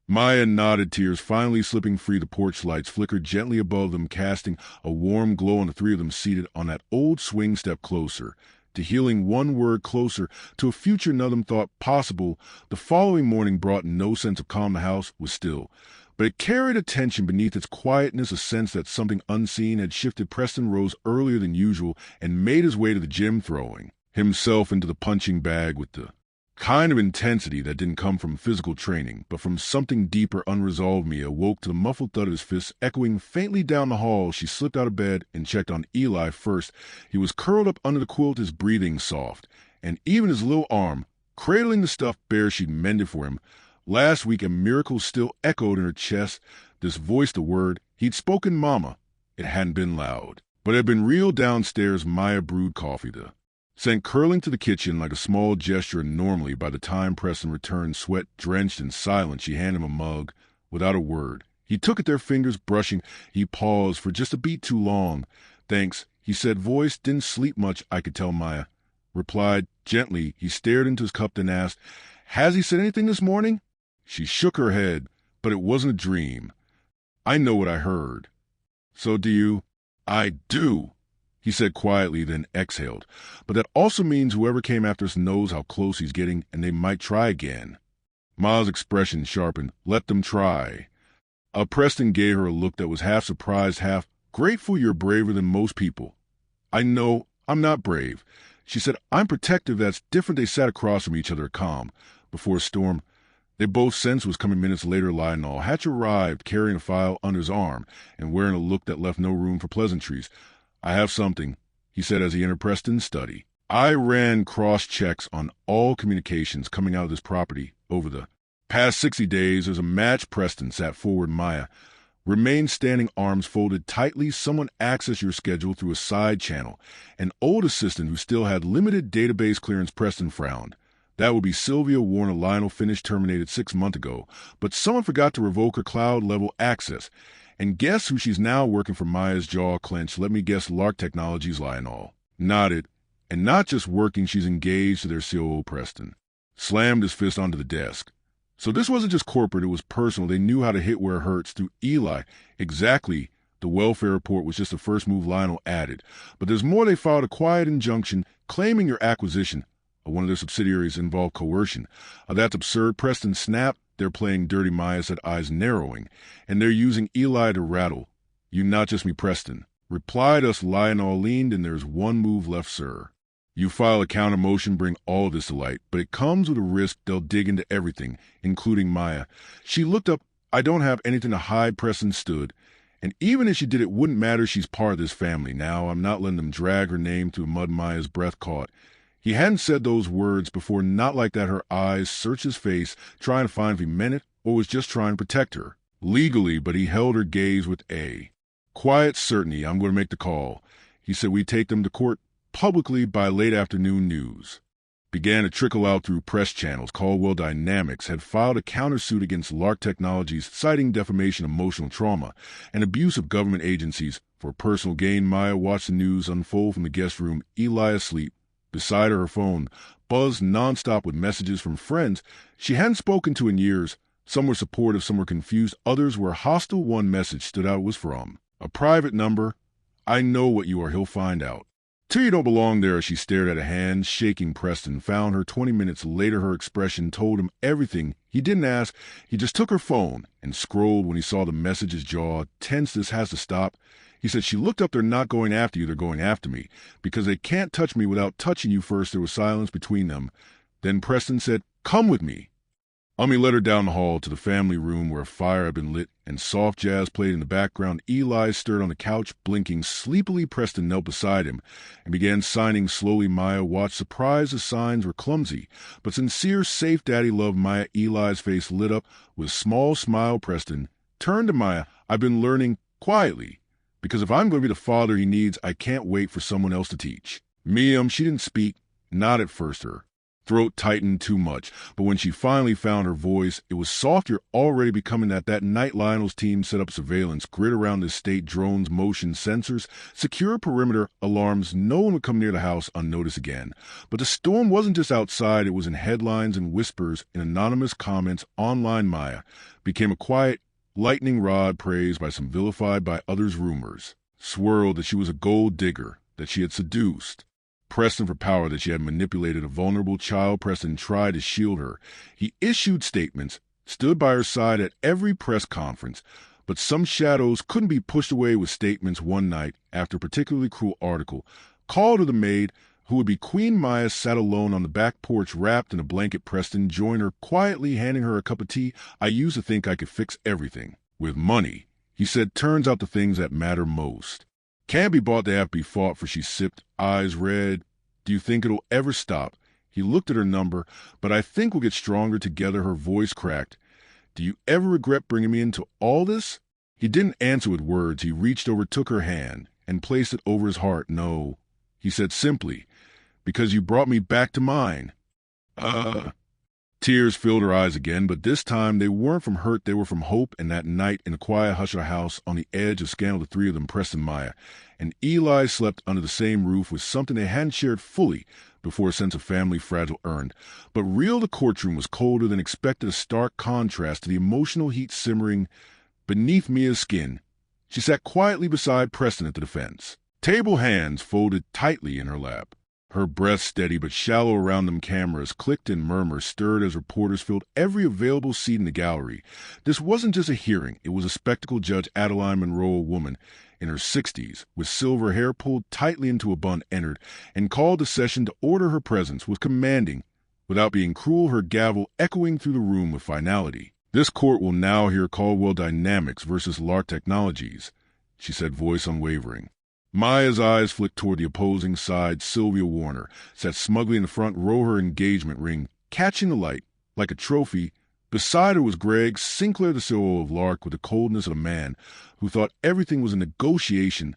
Maya nodded, tears finally slipping free. The porch lights flickered gently above them, casting a warm glow on the 3 of them seated on that old swing. Step closer to healing, one word closer to a future none of them thought possible. The following morning brought no sense of calm. The house was still, but it carried a tension beneath its quietness, a sense that something unseen had shifted. Preston rose earlier than usual and made his way to the gym, throwing himself into the punching bag with the kind of intensity that didn't come from physical training, but from something deeper, unresolved. Mia awoke to the muffled thud of his fists echoing faintly down the hall. She slipped out of bed and checked on Eli first. He was curled up under the quilt, his breathing soft, and even his little arm cradling the stuffed bear she'd mended for him last week. A miracle still echoed in her chest. This voice, the word he'd spoken, Mama. It hadn't been loud, but it had been real. Downstairs, Maya brewed coffee, the sent curling to the kitchen like a small gesture, and normally by the time Preston returned, sweat-drenched and silent, she handed him a mug without a word. He took it, their fingers brushing. He paused for just a beat too long. Thanks, he said, voice. Didn't sleep much, I could tell. Maya replied gently. He stared into his cup, then asked, has he said anything this morning? She shook her head, but it wasn't a dream. I know what I heard. So do you? I do, he said quietly, then exhaled. But that also means whoever came after us knows how close he's getting, and they might try again. Ma's expression sharpened. Let them try. Preston gave her a look that was half surprised, half grateful. You're braver than most people. I know I'm not brave, she said. I'm protective. That's different. They sat across from each other, calm. Before a storm, they both sensed was coming. Minutes later, Lionel Hatch arrived, carrying a file under his arm and wearing a look that left no room for pleasantries. I have something, he said as he entered Preston's study. I ran cross-checks on all communications coming out of this property over the past 60 days. There's a match. Preston sat forward. Maya remained standing, arms folded tightly. Someone accessed your schedule through a side channel. An old assistant who still had limited database clearance. Preston frowned. That would be Sylvia Warner. Lionel finished, terminated 6 months ago. But someone forgot to revoke her cloud-level access. And guess who she's now working for? Maya's jaw clenched. Let me guess, Lark Technologies. Lionel nodded. And not just working, she's engaged to their COO. Preston slammed his fist onto the desk. So this wasn't just corporate, it was personal. They knew how to hit where it hurts through Eli. Exactly. The welfare report was just the first move, Lionel added. But there's more. They filed a quiet injunction claiming your acquisition of one of their subsidiaries involved coercion. That's absurd. Preston snapped. They're playing dirty, Maya said, eyes narrowing. And they're using Eli to rattle. You, not just me, Preston. Replied us, Lionel leaned, and there's one move left, sir. You file a counter motion, bring all of this to light, but it comes with a risk they'll dig into everything, including Maya. She looked up. I don't have anything to hide, Preston stood. And even if she did, it wouldn't matter. She's part of this family. Now, I'm not letting them drag her name through mud. Maya's breath caught. He hadn't said those words before, not like that. Her eyes searched his face, trying to find if he meant it or was just trying to protect her. Legally, but he held her gaze with a quiet certainty. I'm going to make the call. He said we take them to court publicly by late afternoon news. Began to trickle out through press channels. Caldwell Dynamics had filed a countersuit against Lark Technologies, citing defamation, emotional trauma, and abuse of government agencies for personal gain. Maya watched the news unfold from the guest room, Eli asleep. Beside her phone buzzed nonstop with messages from friends she hadn't spoken to in years. Some were supportive, some were confused, others were hostile. One message stood out. It was from a private number. I know what you are. He'll find out. You don't belong there. She stared at a hand shaking Preston. Found her 20 minutes later. Her expression told him everything. He didn't ask. He just took her phone and scrolled. When he saw the message, his jaw tensed. This has to stop. He said, she looked up. They're not going after you. They're going after me because they can't touch me without touching you first. There was silence between them. Then Preston said, come with me. Ummi led her down the hall to the family room where a fire had been lit and soft jazz played in the background. Eli stirred on the couch, blinking sleepily. Preston knelt beside him and began signing slowly. Maya watched, surprised. The signs were clumsy, but sincere. Safe daddy love. Maya. Eli's face lit up with a small smile. Preston turned to Maya. I've been learning quietly, because if I'm going to be the father he needs, I can't wait for someone else to teach me. She didn't speak, not at first. Her throat tightened too much, but when she finally found her voice, it was softer, already becoming that night. Lionel's team set up surveillance grid around the estate, drones, motion sensors, secure perimeter alarms. No one would come near the house unnoticed again. But the storm wasn't just outside, it was in headlines and whispers, in anonymous comments online. Maya became a quiet lightning rod, praised by some, vilified by others. Rumors swirled that she was a gold digger, that she had seduced Preston for power, that she had manipulated a vulnerable child. Preston tried to shield her. He issued statements, stood by her side at every press conference, but some shadows couldn't be pushed away with statements. One night, after a particularly cruel article, called her the maid who would be Queen. Maya sat alone on the back porch, wrapped in a blanket. Preston joined her quietly, handing her a cup of tea. I used to think I could fix everything with money, he said. Turns out the things that matter most can't be bought, they have to be fought for. She sipped, eyes red. Do you think it'll ever stop? He looked at her number. But I think we'll get stronger together. Her voice cracked. Do you ever regret bringing me into all this? He didn't answer with words. He reached over, took her hand, and placed it over his heart. No, he said simply, because you brought me back to mine. Tears filled her eyes again, but this time they weren't from hurt, they were from hope. And that night, in the quiet hush of the house, on the edge of scandal, the three of them, Preston, Maya, and Eli, slept under the same roof with something they hadn't shared fully before. A sense of family, fragile, earned, but real. The courtroom was colder than expected, a stark contrast to the emotional heat simmering beneath Mia's skin. She sat quietly beside Preston at the defense table, hands folded tightly in her lap. Her breath steady but shallow around them. Cameras clicked and murmurs stirred as reporters filled every available seat in the gallery. This wasn't just a hearing, it was a spectacle. Judge Adeline Monroe, a woman in her 60s, with silver hair pulled tightly into a bun, entered and called the session to order. Her presence was commanding without being cruel, her gavel echoing through the room with finality. This court will now hear Caldwell Dynamics versus Lark Technologies, she said, voice unwavering. Maya's eyes flicked toward the opposing side. Sylvia Warner sat smugly in the front row, her engagement ring catching the light like a trophy. Beside her was Greg Sinclair, the CEO of Lark, with the coldness of a man who thought everything was a negotiation.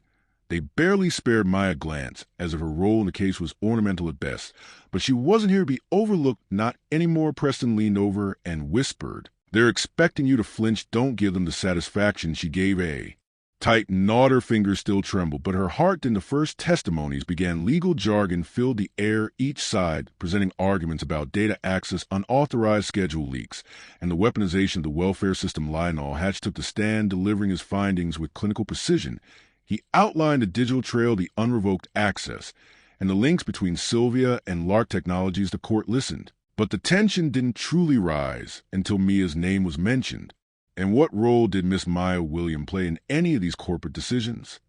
They barely spared Maya a glance, as if her role in the case was ornamental at best. But she wasn't here to be overlooked, not anymore. Preston leaned over and whispered, they're expecting you to flinch. Don't give them the satisfaction. She gave a tight nod. Her fingers still trembled, but her heart didn't. The first testimonies began. Legal jargon filled the air, each side presenting arguments about data access, unauthorized schedule leaks, and the weaponization of the welfare system. Lionel Hatch took the stand, delivering his findings with clinical precision. He outlined the digital trail, the unrevoked access, and the links between Sylvia and Lark Technologies. The court listened, But the tension didn't truly rise until Mia's name was mentioned. And what role did Miss Maya William play in any of these corporate decisions?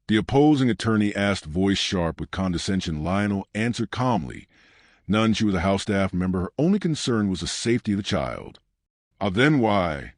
The opposing attorney asked, voice sharp with condescension. Lionel answered calmly. None. She was a house staff member. Her only concern was the safety of the child. Then why?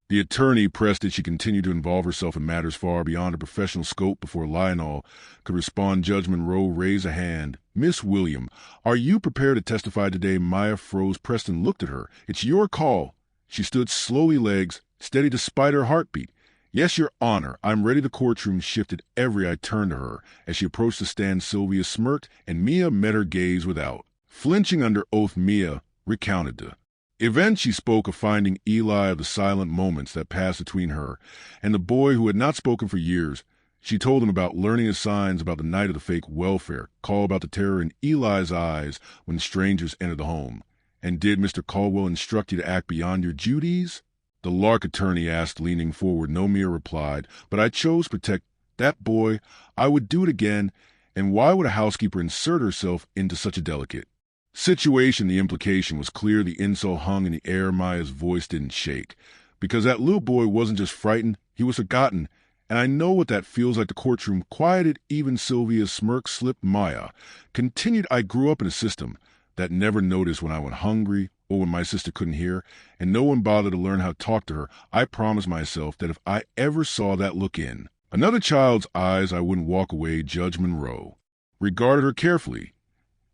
The attorney pressed that she continue to involve herself in matters far beyond her professional scope before Lionel could respond. Judge Monroe raised a hand. Miss William, are you prepared to testify today? Maya froze. Preston looked at her. It's your call. She stood slowly, legs steady despite her heartbeat. Yes, Your Honor, I'm ready. The courtroom shifted. Every eye turned to her. As she approached the stand, Sylvia smirked, and Mia met her gaze without. Flinching under oath, Mia recounted the event. She spoke of finding Eli, of the silent moments that passed between her and the boy who had not spoken for years. She told him about learning his signs, about the night of the fake welfare call, about the terror in Eli's eyes when strangers entered the home. And did Mr. Caldwell instruct you to act beyond your duties? The Lark attorney asked, leaning forward. No, Mia replied, but I chose to protect that boy. I would do it again. And why would a housekeeper insert herself into such a delicate situation? The implication was clear. The insult hung in the air. Maya's voice didn't shake. Because that little boy wasn't just frightened, he was forgotten. And I know what that feels like. The courtroom quieted. Even Sylvia's smirk slipped. Maya continued, I grew up in a system that never noticed when I went hungry or when my sister couldn't hear, and no one bothered to learn how to talk to her. I promised myself that if I ever saw that look in another child's eyes, I wouldn't walk away. Judge Monroe regarded her carefully.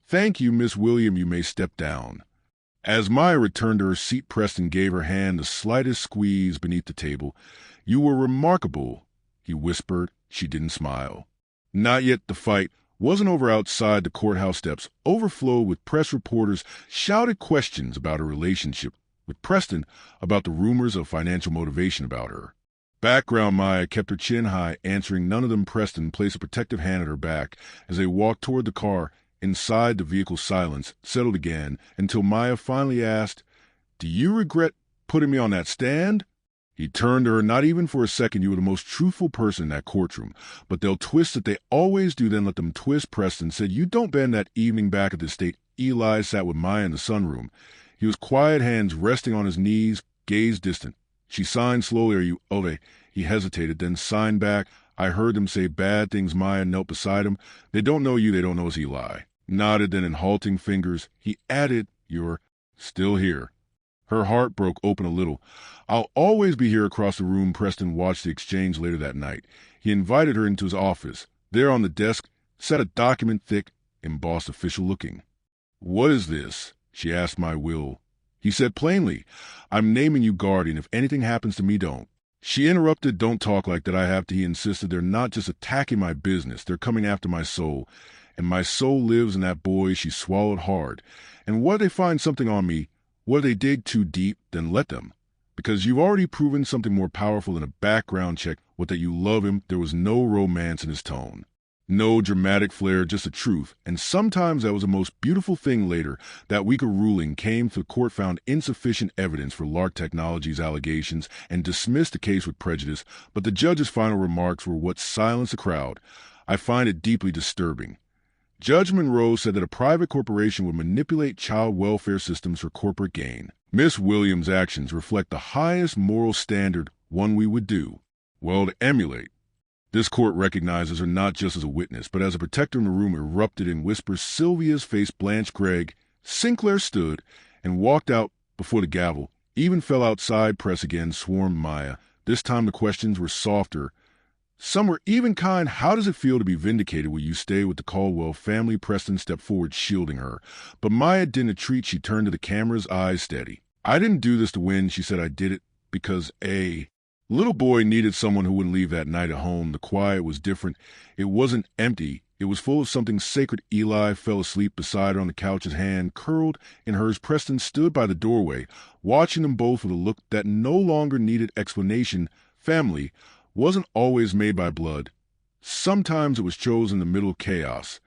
Thank you, Miss William. You may step down. As Maya returned to her seat, Preston gave her hand the slightest squeeze beneath the table. You were remarkable, he whispered. She didn't smile. Not yet. The fight wasn't over. Outside, the courthouse steps overflowed with press reporters shouted questions about her relationship with Preston, about the rumors of financial motivation about her. Background. Maya kept her chin high, answering none of them. Preston placed a protective hand at her back as they walked toward the car. Inside, the vehicle silence settled again until Maya finally asked, Do you regret putting me on that stand? He turned to her. Not even for a second. You were the most truthful person in that courtroom. But they'll twist it. They always do. Then let them twist. Preston said, You don't bend. That evening back at the estate, Eli sat with Maya in the sunroom. He was quiet, hands resting on his knees, gaze distant. She signed slowly. Are you? Oh, he hesitated, then signed back. I heard them say bad things. Maya knelt beside him. They don't know you. They don't know us. Eli nodded. Then in halting fingers, he added, You're still here. Her heart broke open a little. I'll always be here. Across the room, Preston watched the exchange later that night. He invited her into his office. There on the desk sat a document, thick, embossed, official looking. What is this? She asked. My will. He said plainly, I'm naming you guardian. If anything happens to me, don't. She interrupted. Don't talk like that. I have to. He insisted. They're not just attacking my business. They're coming after my soul. And my soul lives in that boy. She swallowed hard. And what if they find something on me? What if they dig too deep? Then let them. Because you've already proven something more powerful than a background check. What, that you love him? There was no romance in his tone. No dramatic flair, just the truth. And sometimes that was the most beautiful thing. Later, that week, a ruling came. The court found insufficient evidence for Lark Technologies' allegations and dismissed the case with prejudice. But the judge's final remarks were what silenced the crowd. I find it deeply disturbing. Judge Monroe said that a private corporation would manipulate child welfare systems for corporate gain. Miss Williams' actions reflect the highest moral standard one we would do well to emulate. This court recognizes her not just as a witness, but as a protector. In the room erupted in whispers. Sylvia's face blanched. Greg Sinclair stood and walked out before the gavel. Even fell outside. Press again swarmed Maya. This time the questions were softer. Some were even kind. How does it feel to be vindicated? Will you stay with the Caldwell family? Preston stepped forward, shielding her. But Maya didn't retreat. She turned to the camera's eyes steady. I didn't do this to win, she said. I did it because a little boy needed someone who wouldn't leave that night at home. The quiet was different. It wasn't empty. It was full of something sacred. Eli fell asleep beside her on the couch, his hand curled in hers. Preston stood by the doorway, watching them both with a look that no longer needed explanation. Family wasn't always made by blood. Sometimes it was chosen in the middle of chaos.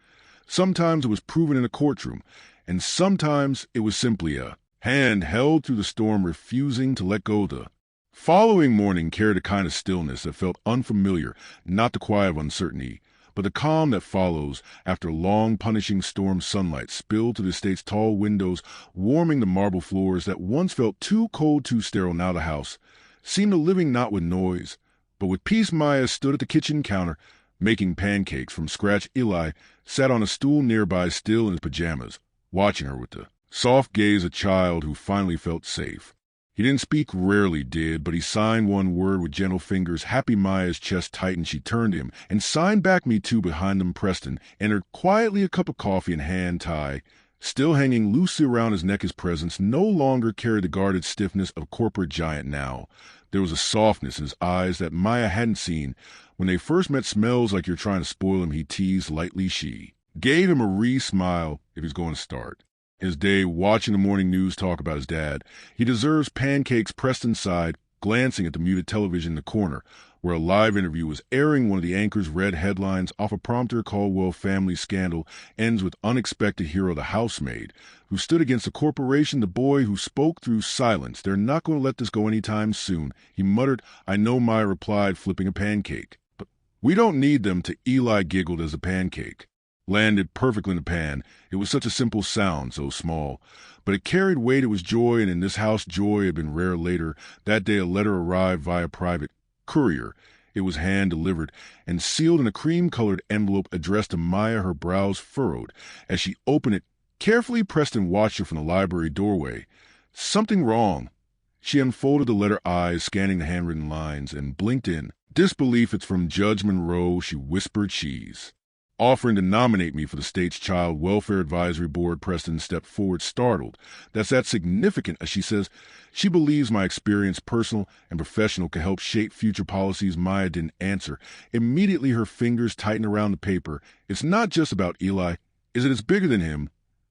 Sometimes it was proven in a courtroom. And sometimes it was simply a hand held through the storm, refusing to let go. The following morning carried a kind of stillness that felt unfamiliar, not the quiet of uncertainty, But the calm that follows after long, punishing storm sunlight spilled to the estate's tall windows, warming the marble floors that once felt too cold, too sterile now the house, seemed a living not with noise, but with peace. Maya stood at the kitchen counter, making pancakes from scratch. Eli sat on a stool nearby, still in his pajamas, watching her with the soft gaze of a child who finally felt safe. He didn't speak, rarely did, but he signed one word with gentle fingers. Happy. Maya's chest tightened. She turned to him and signed back. Me too. Behind them, Preston entered quietly, a cup of coffee and hand tie still hanging loosely around his neck. His presence no longer carried the guarded stiffness of a corporate giant now. There was a softness in his eyes that Maya hadn't seen when they first met. Smells like you're trying to spoil him, he teased lightly. She gave him a smile if he's going to start his day watching the morning news talk about his dad. He deserves pancakes. Preston sighed, glancing at the muted television in the corner, where a live interview was airing. One of the anchors read headlines off a prompter. Caldwell family scandal ends with unexpected hero, the housemaid, who stood against the corporation. The boy who spoke through silence. They're not going to let this go anytime soon, he muttered. I know, Maya replied, flipping a pancake. But we don't need them to. Eli giggled as the pancake landed perfectly in the pan. It was such a simple sound, so small, but it carried weight. It was joy, and in this house joy had been rare. Later that day, a letter arrived via private courier. It was hand-delivered and sealed in a cream-colored envelope addressed to Maya. Her brows furrowed as she opened it carefully. Preston watched her from the library doorway. Something wrong? She unfolded the letter, eyes scanning the handwritten lines, and blinked in disbelief. It's from Judge Monroe, she whispered. She's offering to nominate me for the state's Child Welfare Advisory Board. Preston stepped forward, startled. That's that significant, as she says. She believes my experience, personal and professional, can help shape future policies. Maya didn't answer. Immediately her fingers tightened around the paper. It's not just about Eli, is it? It's bigger than him.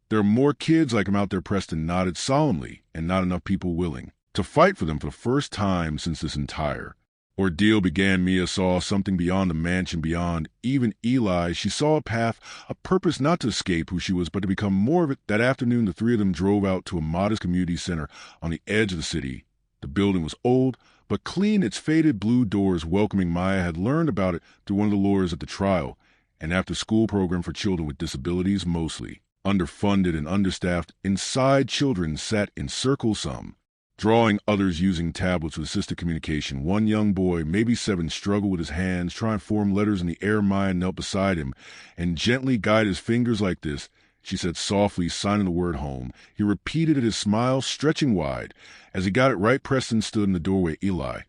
There are more kids like him out there. Preston nodded solemnly, and not enough people willing to fight for them. For the first time since this entire ordeal began, Mia saw something beyond the mansion, beyond even Eli. She saw a path, a purpose, not to escape who she was, but to become more of it. That afternoon, the three of them drove out to a modest community center on the edge of the city. The building was old, but clean, its faded blue doors welcoming. Maya had learned about it through one of the lawyers at the trial, an after-school program for children with disabilities, mostly underfunded and understaffed. Inside, children sat in circles, some drawing, others using tablets with assisted communication. One young boy, maybe 7, struggled with his hands, trying to form letters in the air. Maya knelt beside him and gently guided his fingers. Like this, she said softly, signing the word home. He repeated it, his smile stretching wide. As he got it right, Preston stood in the doorway, Eli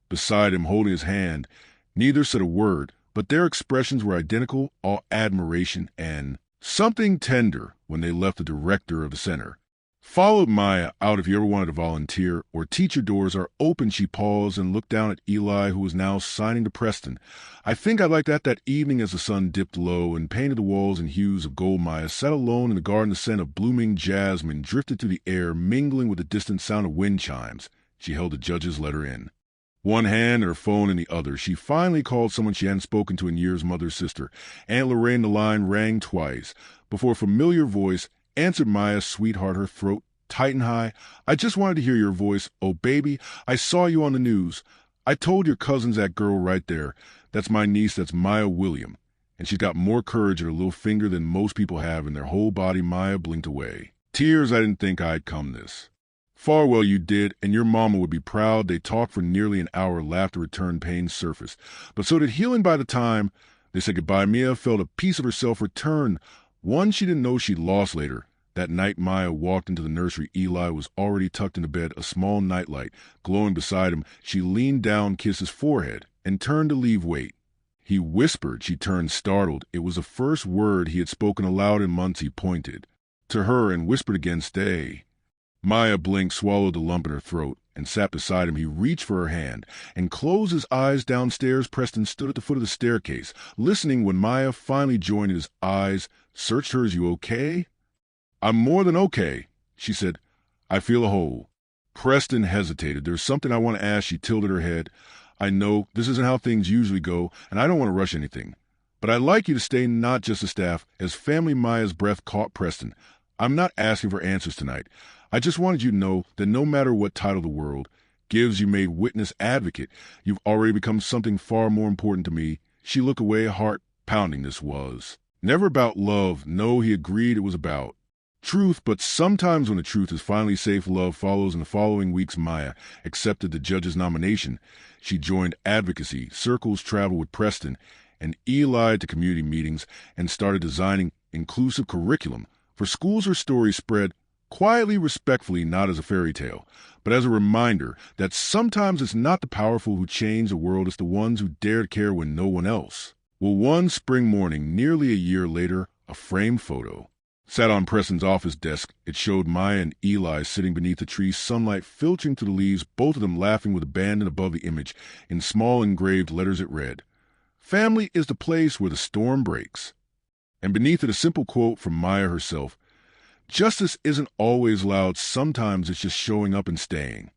beside him, holding his hand. Neither said a word, but their expressions were identical, all admiration and something tender. When they left, the director of the center followed Maya out. If you ever wanted to volunteer or teach, your doors are open. She paused and looked down at Eli, who was now signing to Preston. I think I'd like that. That evening, as the sun dipped low and painted the walls in hues of gold, Maya sat alone in the garden. The scent of blooming jasmine drifted through the air, mingling with the distant sound of wind chimes. She held the judge's letter in one hand and her phone in the other. She finally called someone she hadn't spoken to in years, mother's sister, Aunt Lorraine. The line rang twice before a familiar voice answered. Maya, sweetheart, her throat tight and high. I just wanted to hear your voice. Oh, baby, I saw you on the news. I told your cousins, that girl right there. That's my niece. That's Maya William. And she's got more courage in her little finger than most people have in their whole body. Maya blinked away. Tears. I didn't think I'd come this far. Well, you did, and your mama would be proud. They talked for nearly an hour. Laughter returned, pain surfaced. But so did healing. By the time they said goodbye, Mia felt a piece of herself return, one she didn't know she'd lost. Later that night, Maya walked into the nursery. Eli was already tucked into bed, a small nightlight glowing beside him. She leaned down, kissed his forehead, and turned to leave. Wait, he whispered. She turned, startled. It was the first word he had spoken aloud in months. He pointed to her and whispered again, stay. Maya blinked, swallowed the lump in her throat, and sat beside him. He reached for her hand and closed his eyes. Downstairs, Preston stood at the foot of the staircase, listening. When Maya finally joined, his eyes searched hers. You okay? I'm more than okay, she said. I feel a hole. Preston hesitated. There's something I want to ask. She tilted her head. I know this isn't how things usually go, and I don't want to rush anything, but I'd like you to stay, not just the staff, as family. Maya's breath caught Preston. I'm not asking for answers tonight. I just wanted you to know that no matter what title the world gives you, made witness advocate, you've already become something far more important to me. She looked away, heart pounding this was. Never about love. No, he agreed it was about truth, but sometimes when the truth is finally safe, love follows. In the following weeks, Maya accepted the judge's nomination. She joined advocacy circles, traveled with Preston and Eli to community meetings, and started designing inclusive curriculum for schools. Her story spread quietly, respectfully, not as a fairy tale, but as a reminder that sometimes it's not the powerful who change the world, it's the ones who dare to care when no one else. Well, one spring morning, nearly a year later, a framed photo sat on Preston's office desk. It showed Maya and Eli sitting beneath a tree, sunlight filtering through the leaves, both of them laughing with abandon. Above the image, in small engraved letters, it read, "Family is the place where the storm breaks." And beneath it, a simple quote from Maya herself, "Justice isn't always loud. Sometimes it's just showing up and staying."